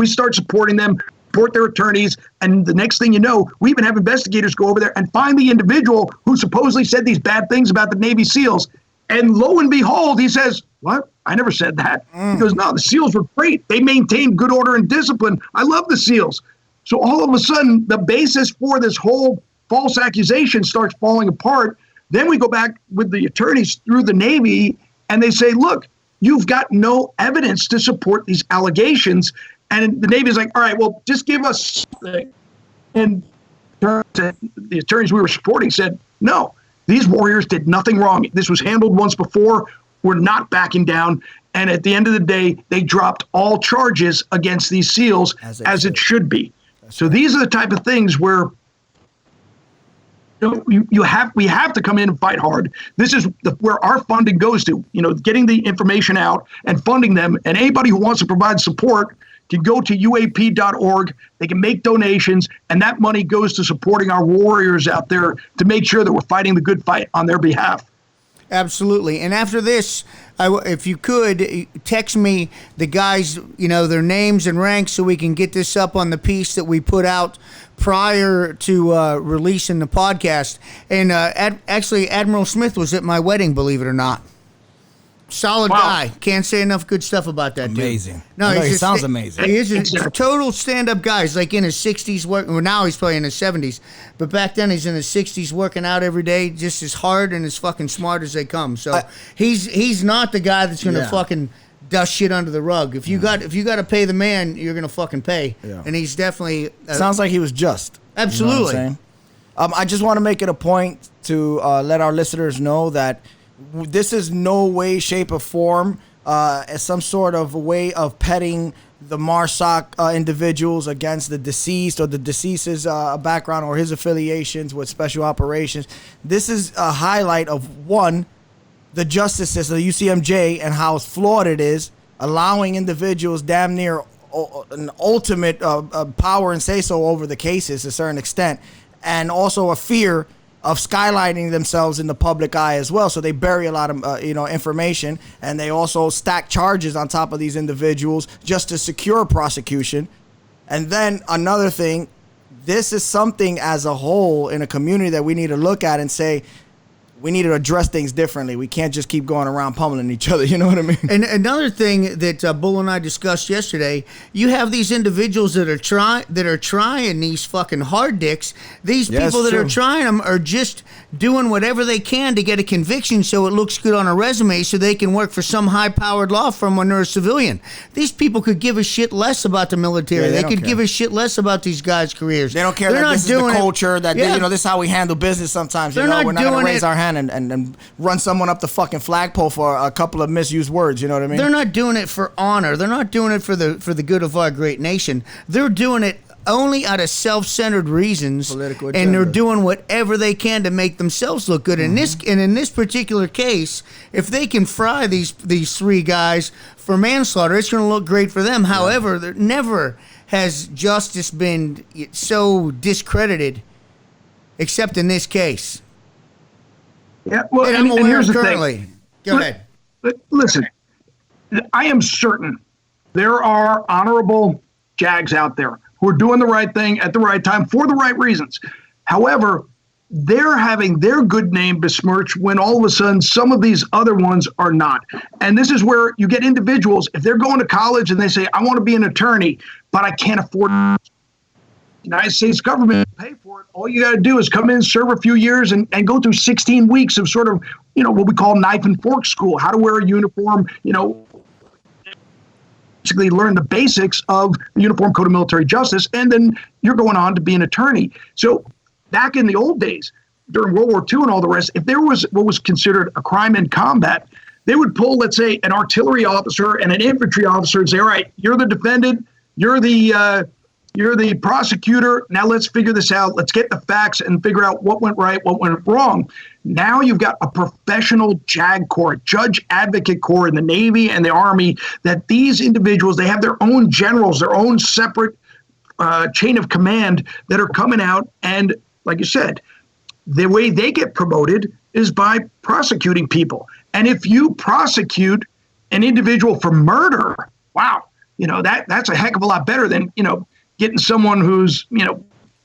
start supporting them, support their attorneys, and the next thing you know, we even have investigators go over there and find the individual who supposedly said these bad things about the Navy SEAls. And lo and behold, he says, what? I never said that. He goes, no, the SEALs were great. They maintained good order and discipline. I love the SEALs. So all of a sudden, the basis for this whole false accusation starts falling apart. Then we go back with the attorneys through the Navy, and they say, look, you've got no evidence to support these allegations. And the Navy is like, all right, well, just give us something. And the attorneys we were supporting said, no, these warriors did nothing wrong. This was handled once before. We're not backing down. And at the end of the day, they dropped all charges against these SEALs as it should be. So these are the type of things where we have to come in and fight hard. This is where our funding goes to, getting the information out and funding them. And anybody who wants to provide support can go to uap.org. They can make donations, and that money goes to supporting our warriors out there to make sure that we're fighting the good fight on their behalf. Absolutely. And after this, if you could text me the guys, their names and ranks so we can get this up on the piece that we put out prior to releasing the podcast. And actually, Admiral Smith was at my wedding, believe it or not. Solid guy. Can't say enough good stuff about that dude. Amazing. No, he sounds amazing. He is a total stand-up guy. He's like in his 60s. Well, now he's probably in his 70s. But back then, he's in his 60s working out every day, just as hard and as fucking smart as they come. So he's not the guy that's going to fucking dust shit under the rug. If you got to pay the man, you're going to fucking pay. Yeah. And he's definitely... sounds like he was just. Absolutely. You know what I'm saying? I just want to make it a point to let our listeners know that this is no way, shape, or form as some sort of way of petting the MARSOC individuals against the deceased or the deceased's background or his affiliations with special operations. This is a highlight of, one, the justice system, the UCMJ, and how flawed it is, allowing individuals damn near an ultimate power and say-so over the cases to a certain extent, and also a fear of skylighting themselves in the public eye as well. So they bury a lot of information, and they also stack charges on top of these individuals just to secure prosecution. And then another thing, this is something as a whole in a community that we need to look at and say, we need to address things differently. We can't just keep going around pummeling each other. You know what I mean? And another thing that Bull and I discussed yesterday, you have these individuals that are trying these fucking hard dicks. These people that are trying them are just doing whatever they can to get a conviction so it looks good on a resume so they can work for some high-powered law firm when they're a civilian. These people could give a shit less about the military. Yeah, they could give a shit less about these guys' careers. They don't care that this is the culture, that this is how we handle business sometimes. We're not going to raise our hand and run someone up the fucking flagpole for a couple of misused words. You know what I mean? They're not doing it for honor. They're not doing it for the good of our great nation. They're doing it only out of self-centered reasons, and they're doing whatever they can to make themselves look good. Mm-hmm. In this particular case, if they can fry these three guys for manslaughter, it's going to look great for them. However, there never has justice been so discredited, except in this case. Yeah, well, and here's the thing. Go ahead. Listen, I am certain there are honorable JAGs out there who are doing the right thing at the right time for the right reasons. However, they're having their good name besmirched when all of a sudden some of these other ones are not. And this is where you get individuals, if they're going to college and they say, I want to be an attorney, but I can't afford it. United States government pay for it. All you got to do is come in, serve a few years, and go through 16 weeks of sort of, what we call knife and fork school, how to wear a uniform, basically learn the basics of the Uniform Code of Military Justice, and then you're going on to be an attorney. So back in the old days, during World War II and all the rest, if there was what was considered a crime in combat, they would pull, let's say, an artillery officer and an infantry officer and say, all right, you're the defendant, you're the prosecutor. Now let's figure this out. Let's get the facts and figure out what went right, what went wrong. Now you've got a professional JAG Corps, Judge Advocate Corps in the Navy and the Army, that these individuals, they have their own generals, their own separate chain of command that are coming out. And like you said, the way they get promoted is by prosecuting people. And if you prosecute an individual for murder, wow, that's a heck of a lot better than, getting someone who's,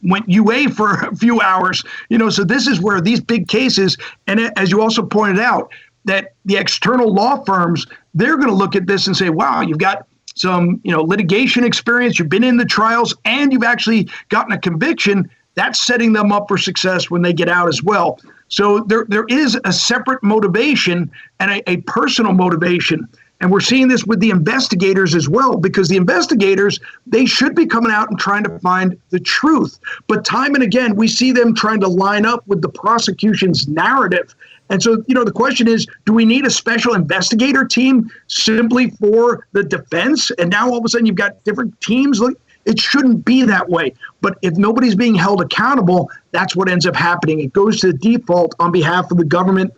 went UA for a few hours, so this is where these big cases, and as you also pointed out, that the external law firms, they're going to look at this and say, wow, you've got some, litigation experience, you've been in the trials, and you've actually gotten a conviction. That's setting them up for success when they get out as well. So there is a separate motivation and a personal motivation. And we're seeing this with the investigators as well, because the investigators, they should be coming out and trying to find the truth. But time and again, we see them trying to line up with the prosecution's narrative. And so, the question is, do we need a special investigator team simply for the defense? And now all of a sudden you've got different teams. It shouldn't be that way. But if nobody's being held accountable, that's what ends up happening. It goes to the default on behalf of the government,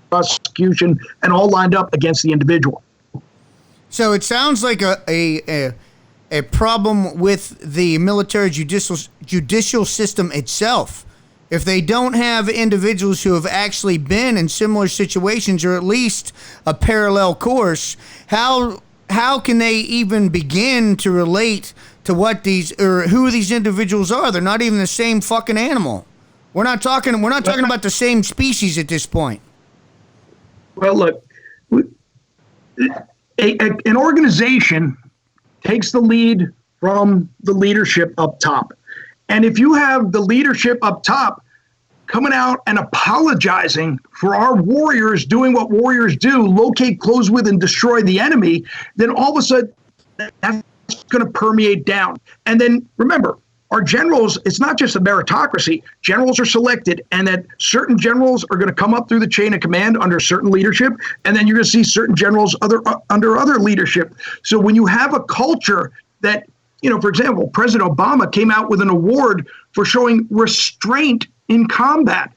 prosecution, and all lined up against the individual. So it sounds like a problem with the military judicial system itself. If they don't have individuals who have actually been in similar situations, or at least a parallel course, how can they even begin to relate to what these, or who these individuals are? They're not even the same fucking animal. We're not talking about the same species at this point. Well, look, an organization takes the lead from the leadership up top. And if you have the leadership up top coming out and apologizing for our warriors doing what warriors do, locate, close with, and destroy the enemy, then all of a sudden that's going to permeate down. And then remember, our generals, it's not just a meritocracy. Generals are selected, and that certain generals are going to come up through the chain of command under certain leadership, and then you're going to see certain generals under other leadership. So when you have a culture that, for example, President Obama came out with an award for showing restraint in combat.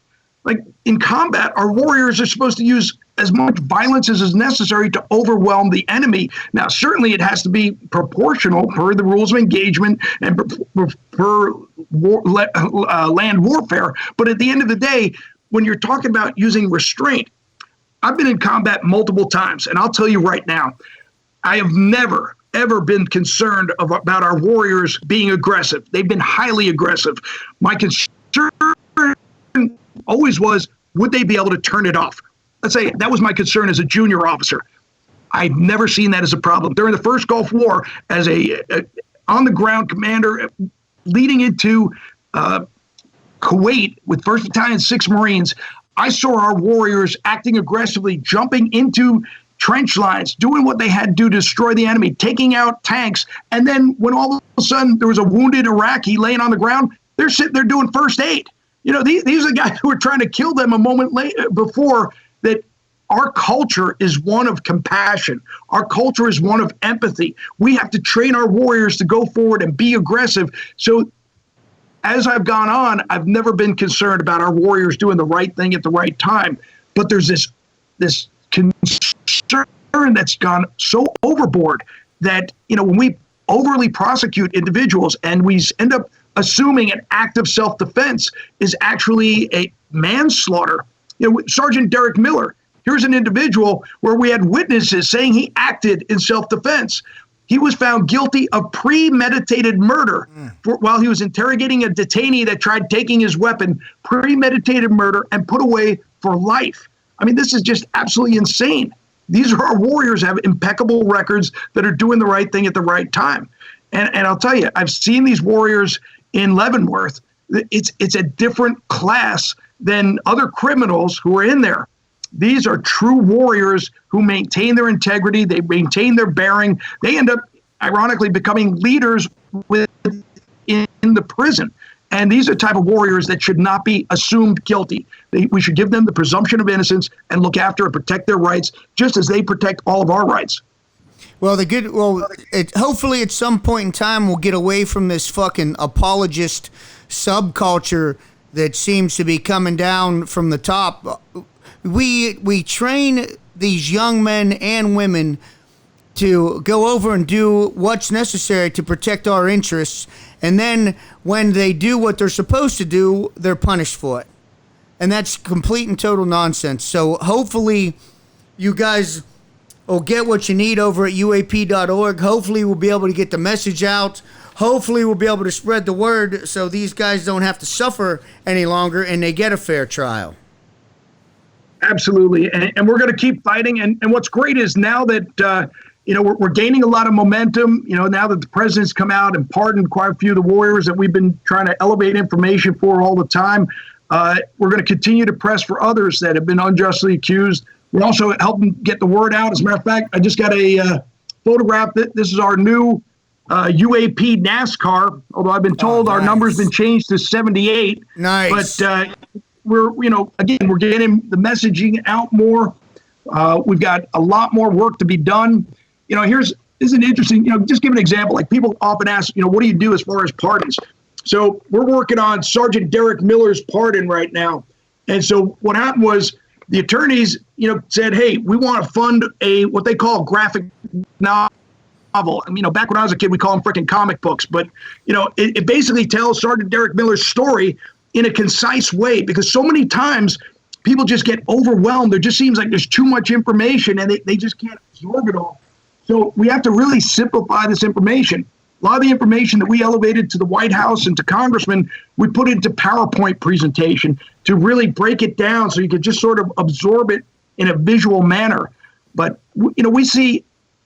Like in combat, our warriors are supposed to use as much violence as is necessary to overwhelm the enemy. Now, certainly it has to be proportional per the rules of engagement and per land warfare. But at the end of the day, when you're talking about using restraint, I've been in combat multiple times, and I'll tell you right now, I have never, ever been concerned about our warriors being aggressive. They've been highly aggressive. My concern always was, would they be able to turn it off? Let's say that was my concern as a junior officer. I've never seen that as a problem. During the first Gulf War, as a on-the-ground commander leading into Kuwait with 1st Battalion, 6th Marines, I saw our warriors acting aggressively, jumping into trench lines, doing what they had to do to destroy the enemy, taking out tanks. And then when all of a sudden there was a wounded Iraqi laying on the ground, they're sitting there doing first aid. These are the guys who were trying to kill them a moment before. That our culture is one of compassion. Our culture is one of empathy. We have to train our warriors to go forward and be aggressive. So as I've gone on, I've never been concerned about our warriors doing the right thing at the right time. But there's this concern that's gone so overboard that, when we overly prosecute individuals and we end up assuming an act of self-defense is actually a manslaughter. Sergeant Derek Miller, here's an individual where we had witnesses saying he acted in self-defense. He was found guilty of premeditated murder while he was interrogating a detainee that tried taking his weapon, premeditated murder, and put away for life. I mean, this is just absolutely insane. These are our warriors, have impeccable records that are doing the right thing at the right time. And I'll tell you, I've seen these warriors in Leavenworth. It's a different class than other criminals who are in there. These are true warriors who maintain their integrity. They maintain their bearing. They end up, ironically, becoming leaders in the prison. And these are the type of warriors that should not be assumed guilty. We should give them the presumption of innocence and look after and protect their rights, just as they protect all of our rights. Well, hopefully at some point in time we'll get away from this fucking apologist subculture that seems to be coming down from the top. We train these young men and women to go over and do what's necessary to protect our interests, and then when they do what they're supposed to do, they're punished for it. And that's complete and total nonsense. So hopefully you guys will get what you need over at uap.org. Hopefully we'll be able to get the message out. Hopefully we'll be able to spread the word so these guys don't have to suffer any longer and they get a fair trial. Absolutely. And we're going to keep fighting. And what's great is now that, we're gaining a lot of momentum, now that the president's come out and pardoned quite a few of the warriors that we've been trying to elevate information for all the time. We're going to continue to press for others that have been unjustly accused. We're also helping get the word out. As a matter of fact, I just got a photograph. This is our new UAP NASCAR, although I've been told our number's been changed to 78. Nice. But we're getting the messaging out more. We've got a lot more work to be done. Here's isn't interesting. Just give an example. Like people often ask, what do you do as far as pardons? So we're working on Sergeant Derek Miller's pardon right now. And so what happened was the attorneys, said, hey, we want to fund what they call graphic novel. Back when I was a kid, we call them freaking comic books. But, it basically tells Sergeant Derek Miller's story in a concise way, because so many times people just get overwhelmed. There just seems like there's too much information and they just can't absorb it all. So we have to really simplify this information. A lot of the information that we elevated to the White House and to congressmen, we put into PowerPoint presentation to really break it down so you could just sort of absorb it in a visual manner. But, we see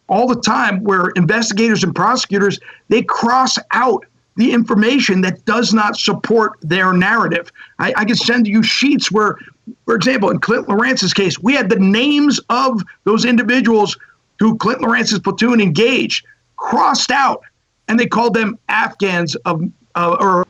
all the time where investigators and prosecutors, they cross out the information that does not support their narrative. I can send you sheets where, for example, in Clint Lorentz's case, we had the names of those individuals who Clint Lorentz's platoon engaged crossed out, and they called them Afghans or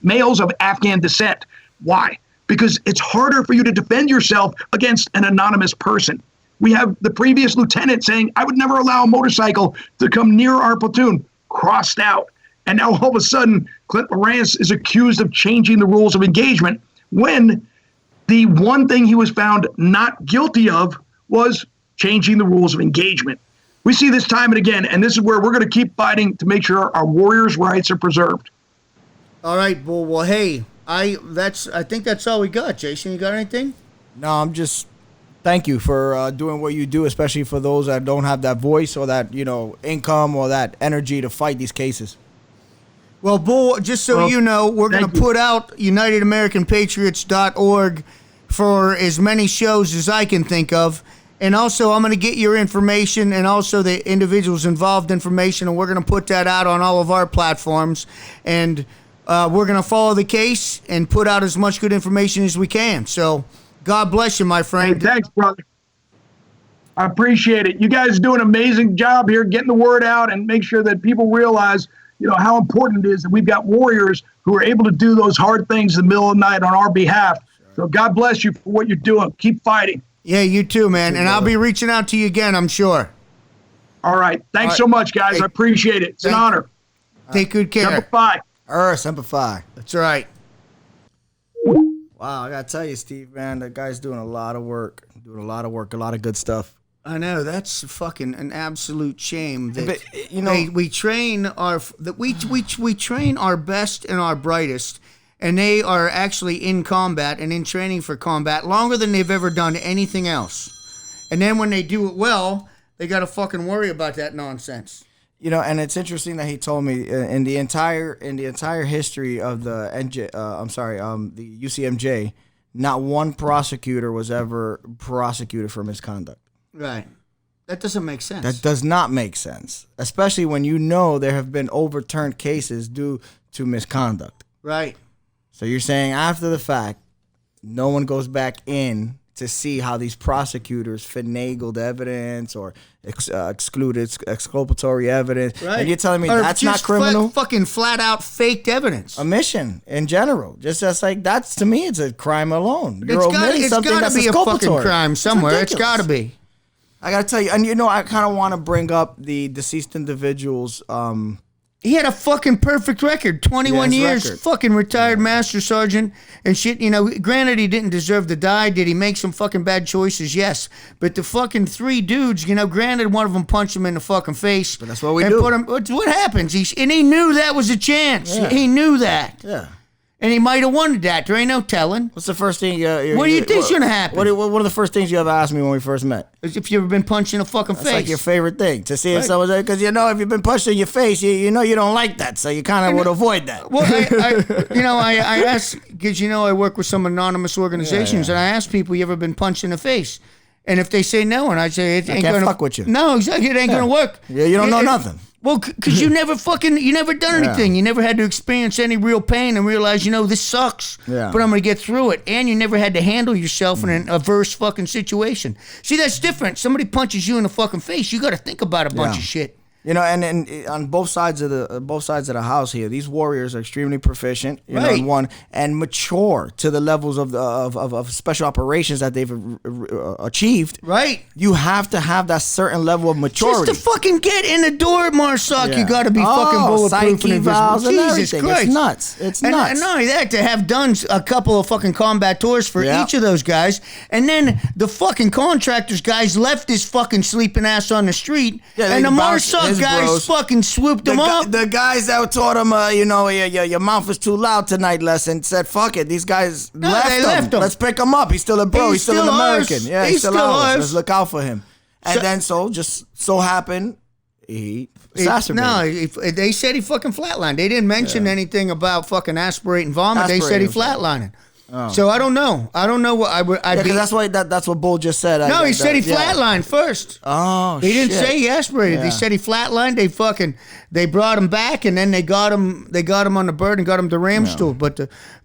males of Afghan descent. Why? Because it's harder for you to defend yourself against an anonymous person. We have the previous lieutenant saying, I would never allow a motorcycle to come near our platoon, crossed out. And now all of a sudden, Clint Lorentz is accused of changing the rules of engagement when the one thing he was found not guilty of was changing the rules of engagement. We see this time and again, and this is where we're going to keep fighting to make sure our warriors' rights are preserved. All right, Bull. Well, hey, I think that's all we got. Jason, you got anything? No, I'm just thank you for doing what you do, especially for those that don't have that voice or that income or that energy to fight these cases. Well, Bull, just so you know, we're going to put out UnitedAmericanPatriots.org for as many shows as I can think of. And also, I'm going to get your information and also the individuals involved information, and we're going to put that out on all of our platforms. And we're going to follow the case and put out as much good information as we can. So, God bless you, my friend. Hey, thanks, brother. I appreciate it. You guys do an amazing job here getting the word out and make sure that people realize, how important it is that we've got warriors who are able to do those hard things in the middle of the night on our behalf. So God bless you for what you're doing. Keep fighting. Yeah, you too, man. And I'll be reaching out to you again, I'm sure. All right. Thanks so much, guys. I appreciate it. It's an honor. Take good care. Semper Fi. Semper Fi. That's right. Wow, I got to tell you, Steve, man, that guy's doing a lot of work. A lot of good stuff. I know, that's fucking an absolute shame. That, but, we train we train our best and our brightest, and they are actually in combat and in training for combat longer than they've ever done anything else. And then when they do it well, they got to fucking worry about that nonsense. And it's interesting that he told me in the entire history of the the UCMJ, not one prosecutor was ever prosecuted for misconduct. Right. That doesn't make sense. That does not make sense, especially when there have been overturned cases due to misconduct. Right. So you're saying after the fact, no one goes back in to see how these prosecutors finagled evidence or excluded exculpatory evidence. Right. And you're telling me that's not criminal? Fucking flat out faked evidence. Omission in general. Just like that's, to me, it's a crime alone. You're omitting it's something that's be a fucking crime somewhere. It's got to be. I got to tell you, and I kind of want to bring up the deceased individual's he had a fucking perfect record. 21 years, record. Fucking retired master sergeant and shit. Granted, he didn't deserve to die. Did he make some fucking bad choices? Yes. But the fucking three dudes, granted, one of them punched him in the fucking face. But that's what we do. What happens? And he knew that was a chance. Yeah. He knew that. Yeah. And he might have wanted that. There ain't no telling. What's the first thing what do you think's going to happen? What are the first things you ever asked me when we first met? If you ever been punched in the fucking face. That's like your favorite thing. To see if someone's there. Because if you've been punched in your face, you don't like that. So you kind of would avoid that. Well, I ask, because I work with some anonymous organizations, and I ask people, you ever been punched in the face? And if they say no, and I say, it ain't going to fuck with you. No, exactly. It ain't going to work. Yeah, you don't know nothing. Well, because you never done anything. You never had to experience any real pain and realize, this sucks, but I'm going to get through it. And you never had to handle yourself in an adverse fucking situation. See, that's different. Somebody punches you in the fucking face, you got to think about a bunch of shit. You know, and on both sides of the house here, these warriors are extremely proficient, you know, Right. in one, and mature to the levels of special operations that they've achieved. Right. You have to have that certain level of maturity. Just to fucking get in the door, MARSOC, Yeah. you got to be fucking bulletproof psyche and valves and Jesus everything. Christ. It's nuts. It's And nuts. not only that, to have done a couple of fucking combat tours for Yeah. each of those guys, and then the fucking contractors guys left his fucking sleeping ass on the street, Yeah, and the they bounced MARSOC his guys bros. fucking swooped them up. The guys that told him, you know, your mouth is too loud tonight lesson said, fuck it. These guys No, left they him. left him. Let's pick him up. He's still a bro. He's still an ours. American. Yeah, He's he's still still ours. ours. Let's look out for him. And just so happened, he assassinated. No, they said he fucking flatlined. They didn't mention anything about fucking aspirate and vomit. They said he flatlined. So I don't know. I don't know what I would. Yeah, because that's what Bull just said. No, he said he flatlined first. Oh, He didn't shit. say he aspirated. Yeah. He said he flatlined. They brought him back, and then they got him on the bird and got him to Ramstool. But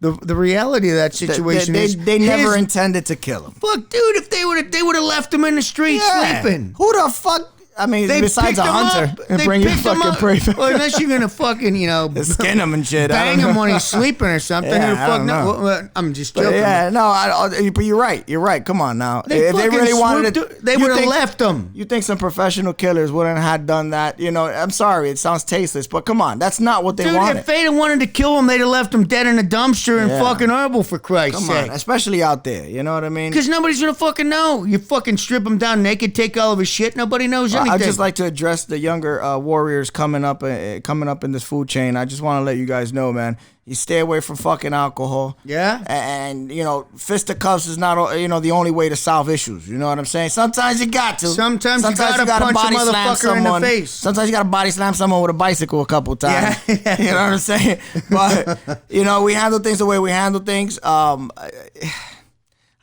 the reality of that situation is they never intended to kill him. fuck, dude. If they would have left him in the street sleeping. Who the fuck? I mean, They besides a picked him hunter, up. and They bring your picked him fucking up. prey. Well, unless you're gonna fucking Skin him and shit. I bang don't him know. when he's sleeping or something. Yeah, Who the I fuck don't know? know. Well, I'm just But joking. yeah, no, but you're right. You're right. Come on now. If they fucking really wanted swooped to, they you would have think- left him. You think some professional killers wouldn't have done that? You know, I'm sorry, it sounds tasteless, but come on, that's not what they Dude, wanted. if they'd have wanted to kill him, they'd have left him dead in a dumpster in Yeah. fucking Erbil, for Christ's Come on, sake. especially out there. You know what I mean? Because nobody's gonna fucking know. You fucking strip him down naked, take all of his shit. Nobody knows anything. I'd just like to address the younger warriors coming up in this food chain. I just want to let you guys know, man. You stay away from fucking alcohol. Yeah. And you know, fisticuffs is not the only way to solve issues. You know what I'm saying? Sometimes you got to. Sometimes you gotta punch a body slam motherfucker in the someone. face. Sometimes you gotta body slam someone with a bicycle a couple times. Yeah. You know what I'm saying? But you know, we handle things the way we handle things.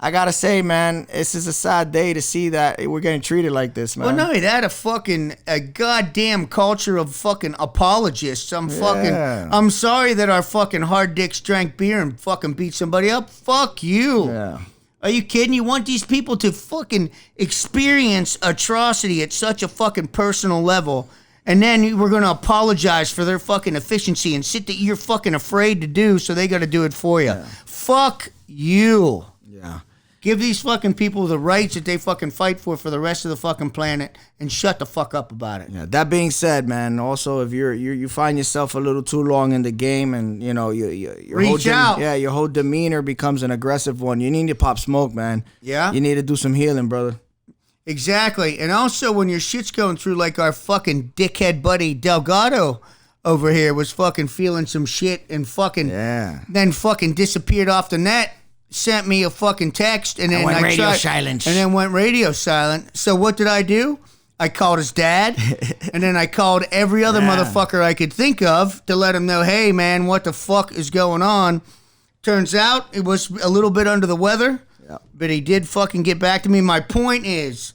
I gotta say, man, this is a sad day to see that we're getting treated like this, man. Well, no, it had a goddamn culture of fucking apologists. I'm sorry that our fucking hard dicks drank beer and fucking beat somebody up. Fuck you. Yeah. Are you kidding? You want these people to fucking experience atrocity at such a fucking personal level, and then we're gonna apologize for their fucking efficiency and shit that you're fucking afraid to do, so they gotta do it for you. Fuck you. Yeah. Give these fucking people the rights that they fucking fight for the rest of the fucking planet, and shut the fuck up about it. Yeah, that being said, man, also if you find yourself a little too long in the game, and you know your Reach out. your whole demeanor becomes an aggressive one, you need to pop smoke, man. Yeah. You need to do some healing, brother. Exactly. And also when your shit's going through, like our fucking dickhead buddy Delgado over here was fucking feeling some shit and fucking then fucking disappeared off the net. Sent me a fucking text and then went I radio tried- silence. And then went radio silent. So what did I do? I called his dad, and then I called every other motherfucker I could think of to let him know, hey man, what the fuck is going on? Turns out it was a little bit under the weather, but he did fucking get back to me. My point is,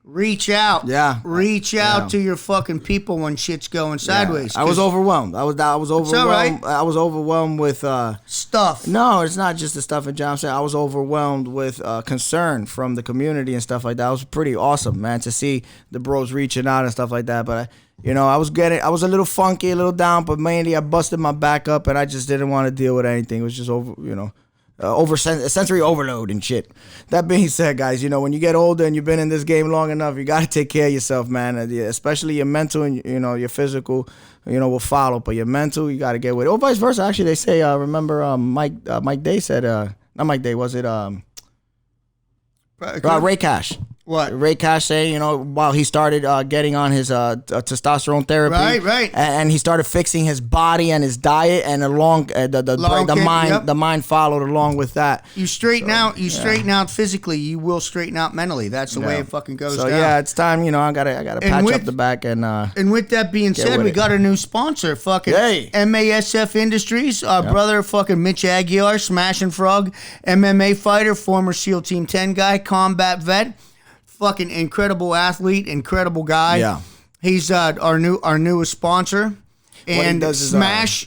reach out. Yeah. Reach out to your fucking people when shit's going sideways. I was 'cause overwhelmed. I was overwhelmed. all right. I was overwhelmed with stuff. No, it's not just the stuff in John said. I was overwhelmed with concern from the community and stuff like that. It was pretty awesome, man, to see the bros reaching out and stuff like that. But I was a little funky, a little down, but mainly I busted my back up and I just didn't want to deal with anything. It was just sensory overload and shit. That being said, guys, when you get older and you've been in this game long enough, you got to take care of yourself, man. Especially your mental and your physical, will follow. But your mental, you got to get with it. Or vice versa. Actually, they say, remember Mike Day said, not Mike Day, was it Ray Cash? What? Ray Cash say, while he started getting on his testosterone therapy, Right. and he started fixing his body and his diet, and along the mind followed along with that. You straighten out. You straighten out physically. You will straighten out mentally. That's the way it fucking goes. So down. it's time. I gotta patch up the back and. And with that being said, we got a new sponsor. Fucking MASF Industries. Our brother, fucking Mitch Aguiar, Smashing Frog, MMA fighter, former SEAL Team 10 guy, combat vet. Fucking incredible athlete, incredible guy. Yeah. He's our newest sponsor. And does is,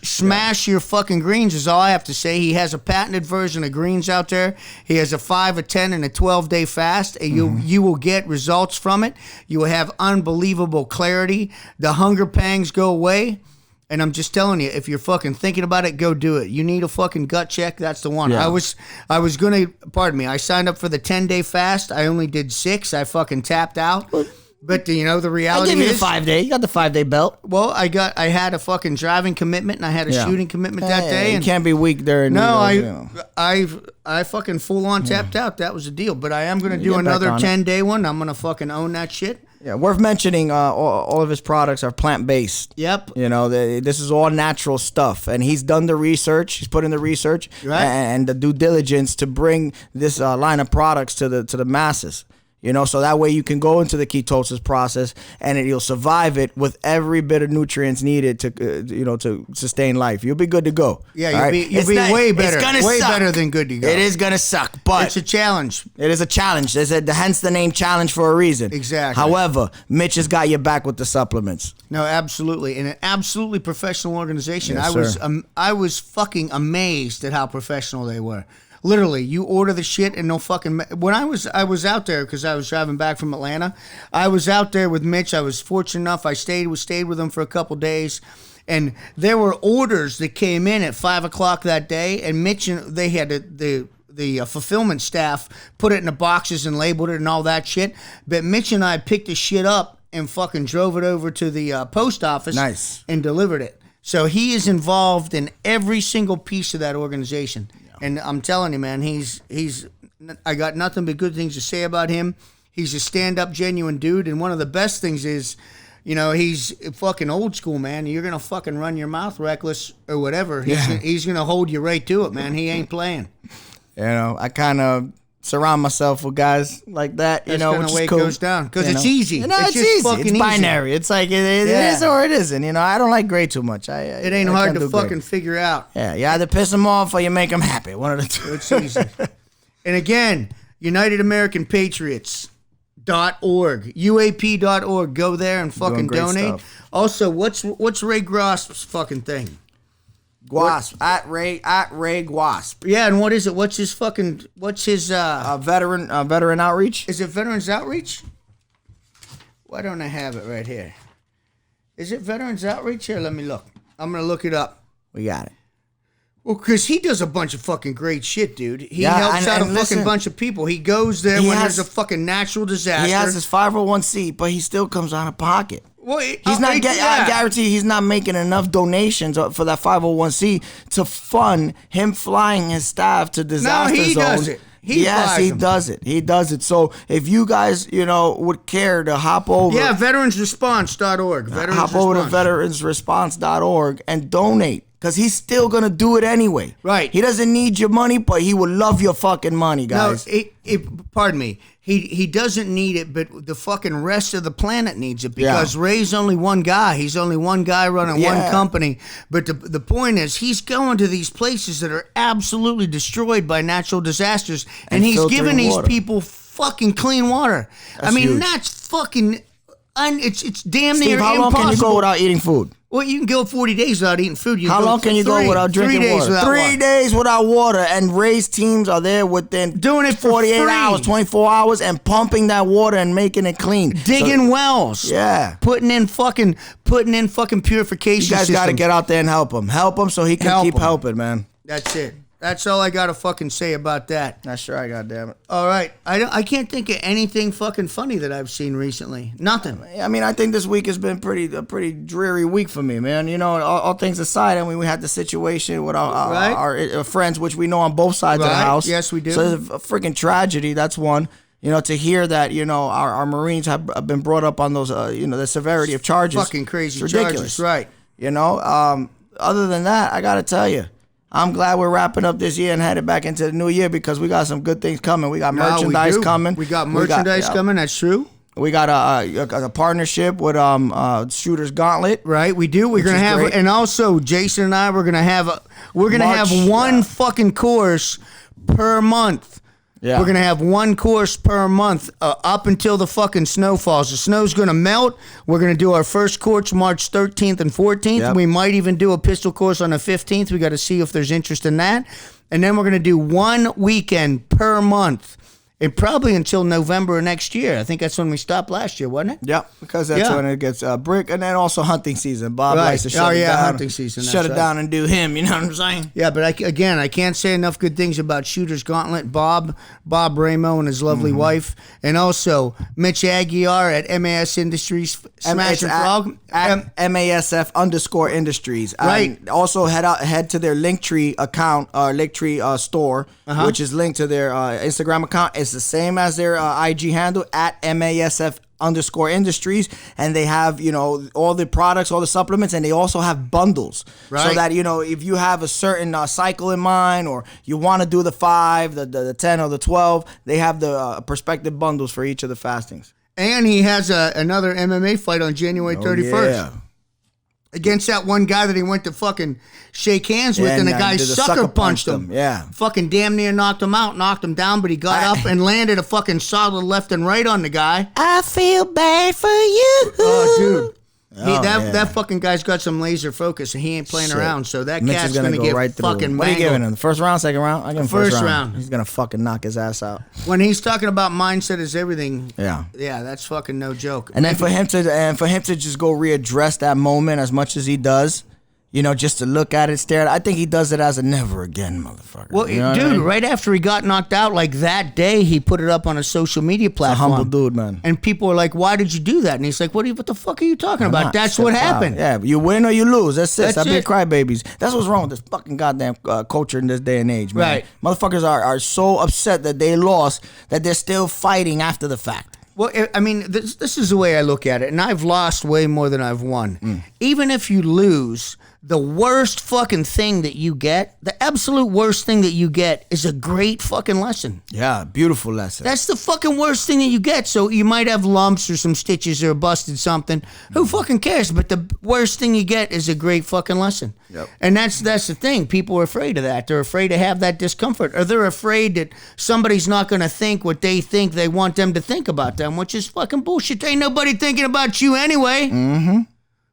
smash your fucking greens is all I have to say. He has a patented version of greens out there. He has a 5, a 10, and a 12-day fast. And you will get results from it. You will have unbelievable clarity. The hunger pangs go away. And I'm just telling you, if you're fucking thinking about it, go do it. You need a fucking gut check. That's the one. Yeah. I was gonna. Pardon me. I signed up for the 10-day fast. I only did 6. I fucking tapped out. But the reality give you the is, 5-day. You got the 5-day belt. well, I had a fucking driving commitment and I had a shooting commitment that day. You And can't be weak during. no, I fucking full on tapped out. That was the deal. But I am gonna do get back another on it. 10-day one. I'm gonna fucking own that shit. Yeah, worth mentioning. All of his products are plant based. Yep. This is all natural stuff, and he's done the research. He's put in the research Right. and the due diligence to bring this line of products to the masses. So that way you can go into the ketosis process and you'll survive it with every bit of nutrients needed to to sustain life. You'll be good to go. Yeah, All you'll It's be not- way it's better. gonna Way suck. better than good to go. It is gonna suck, but It's a challenge. it is a challenge. Hence the name challenge for a reason. Exactly. However, Mitch has got your back with the supplements. No, absolutely, and an absolutely professional organization. Yes, I was fucking amazed at how professional they were. Literally, you order the shit and no fucking. When I was out there because I was driving back from Atlanta. I was out there with Mitch. I was fortunate enough. I stayed with him for a couple days, and there were orders that came in at 5:00 that day. And Mitch and they had the fulfillment staff put it in the boxes and labeled it and all that shit. But Mitch and I picked the shit up and fucking drove it over to the post office. Nice. And delivered it. So he is involved in every single piece of that organization. And I'm telling you, man, he's I got nothing but good things to say about him. He's a stand-up, genuine dude. And one of the best things is, he's fucking old school, man. You're going to fucking run your mouth reckless or whatever. He's going to hold you right to it, man. He ain't playing. I kind of surround myself with guys like that, That's which kind of is the way cool. it goes down. Because it's easy. No, it's just easy. fucking It's binary. It's like it Yeah. is or it isn't. I don't like gray too much. It ain't hard to fucking figure out. Yeah, you either piss them off or you make them happy. One of the two. It's easy. And again, United American Patriots. .org, UAP.org. Go there and fucking great donate. stuff. Also, what's Ray Gross's fucking thing? Guasp at Ray Guasp. Yeah, and what is it? What's his veteran outreach. is it Veterans Outreach? Why don't I have it right here? Is it Veterans Outreach? Here, let me look. I'm going to look it up. We got it. Well, because he does a bunch of fucking great shit, dude. He Yeah, helps out a and fucking listen, bunch of people. He goes there he when has- there's a fucking natural disaster. He has his 501c, but he still comes out of pocket. Well, He's not. I guarantee he's not making enough donations for that 501c to fund him flying his staff to disaster he zones. does it. He yes, flies he them. does it. He does it. So if you guys, would care to hop over, Yeah, veteransresponse.org. hop over to veteransresponse.org and donate. Because he's still going to do it anyway. Right. He doesn't need your money, but he would love your fucking money, guys. No, pardon me. He doesn't need it, but the fucking rest of the planet needs it because Ray's only one guy. He's only one guy running one company. But the point is, he's going to these places that are absolutely destroyed by natural disasters, and he's filtering giving these water. people fucking clean water. That's huge. that's fucking. It's damn Steve, near how long impossible. can you go without eating food? Well, you can go 40 days without eating food. How long can you go without drinking 3 days water? without 3 water. days without water, and Ray's teams are there within Doing it for 48 free. hours, 24 hours, and pumping that water and making it clean. Digging wells. Yeah. Putting in fucking purification You guys got to systems. get out there and help him so he can Help keep him. helping, man. That's it. That's all I got to fucking say about that. That's right, goddammit. All right. I can't think of anything fucking funny that I've seen recently. Nothing. I mean, I think this week has been a pretty dreary week for me, man. All things aside, we had the situation with our friends, which we know on both sides of the Right. house. Yes, we do. So it's a freaking tragedy. That's one. To hear that, our Marines have been brought up on those, the severity of charges. Fucking crazy It's ridiculous. charges. Right. Other than that, I got to tell you, I'm glad we're wrapping up this year and headed back into the new year because we got some good things coming. We got merchandise we do. coming. We got merchandise coming. That's true. We got a partnership with Shooter's Gauntlet. Right, we do. We're gonna is have, great. and also Jason and I, we're gonna have March, one fucking course per month. Yeah. We're going to have one course per month up until the fucking snow falls. The snow's going to melt. We're going to do our first course March 13th and 14th. Yep. We might even do a pistol course on the 15th. We got to see if there's interest in that. And then we're going to do one weekend per month. And probably until November of next year. I think that's when we stopped last year, wasn't it? Yep, because that's when it gets brick, and then also hunting season. Bob likes to shut it down. Hunting season. Shut it down and do him. You know what I'm saying? Yeah, but I can't say enough good things about Shooter's Gauntlet, Bob Ramo and his lovely wife, and also Mitch Aguiar at MAS Industries, Smash and Frog. At MASF_industries. Right. Also head to their Linktree account, Linktree store, which is linked to their Instagram account. It's the same as their IG handle at MASF_industries, and they have all the products, all the supplements, and they also have bundles, so that if you have a certain cycle in mind, or you want to do the 5, the 10, or the 12, they have the perspective bundles for each of the fastings. And he has another MMA fight on January 31st. Yeah. Against that one guy that he went to fucking shake hands with, and the guy sucker punched him. Yeah. Fucking damn near knocked him out, knocked him down, but he got up and landed a fucking solid left and right on the guy. I feel bad for you. Oh, dude. That fucking guy's got some laser focus, and he ain't playing around, so that Mitch cat's is gonna going to go get right through. fucking What are you mangled. giving him? The first round, second round? I give him First round. He's going to fucking knock his ass out. When he's talking about mindset is everything, Yeah. that's fucking no joke. And then for him to just go readdress that moment as much as he does, just to look at it, stare at it, I think he does it as a never again motherfucker. Well, You know what dude, I mean? right after he got knocked out, like that day, he put it up on a social media platform. humble dude, man. And people were like, "Why did you do that?" And he's like, "What the fuck are you talking about? Not That's step what out. happened." Yeah, you win or you lose. That's it. That's Stop being it. crybabies. That's what's wrong with this fucking goddamn culture in this day and age, man. Right. Motherfuckers are so upset that they lost that they're still fighting after the fact. Well, I mean, this is the way I look at it, and I've lost way more than I've won. Even if you lose, the worst fucking thing that you get, the absolute worst thing that you get, is a great fucking lesson. Yeah, beautiful lesson. That's the fucking worst thing that you get. So you might have lumps or some stitches or busted something. Who fucking cares? But the worst thing you get is a great fucking lesson. Yep. And that's the thing. People are afraid of that. They're afraid to have that discomfort, or they're afraid that somebody's not going to think what they think they want them to think about them, which is fucking bullshit. Ain't nobody thinking about you anyway. Mm-hmm.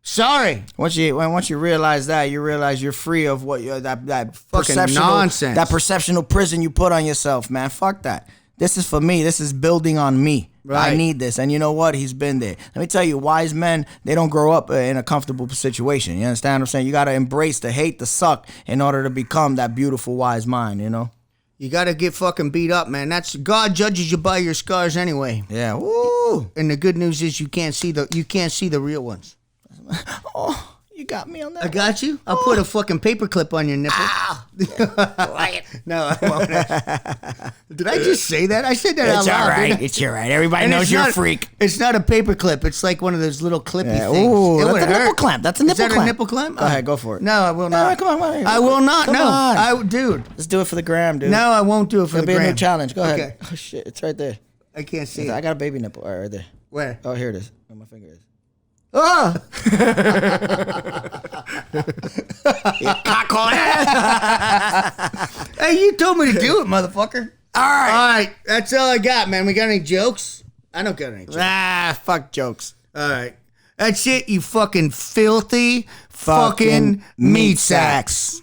Sorry. Once you realize that, you realize you're free of what that Fucking perceptional nonsense. that perceptional prison you put on yourself, man. Fuck that. This is for me. This is building on me. Right. I need this. And you know what? He's been there. Let me tell you, wise men, they don't grow up in a comfortable situation. You understand what I'm saying? You got to embrace the hate, the suck, in order to become that beautiful, wise mind, You got to get fucking beat up, man. That's God judges you by your scars anyway. Yeah. Woo. And the good news is you can't see the real ones. Oh, you got me on that. I got you. I'll put a fucking paperclip on your nipple. No, I won't. Did I just say that? I said that out It's loud. all right. didn't I? It's all right. Everybody And knows it's you're not- a freak. It's not a paperclip. It's like one of those little clippy things. Ooh, It that's would a nipple hurt. clamp. That's a Is nipple that clamp. a nipple clamp? Go ahead, go for it. No, I will not. come on. I will not. Come No, on. dude. Let's do it for the gram, dude. No, I won't do it for It'll the be a gram. new challenge. Go ahead. Okay. Oh shit, it's right there. I can't see I it. got a baby nipple right there. Where? Oh, here it is. Where my finger is. Ah! Hey, you told me to do it, motherfucker. All right. That's all I got, man. We got any jokes? I don't got any jokes. Fuck jokes. All right. That's it, you fucking filthy fucking meat sacks.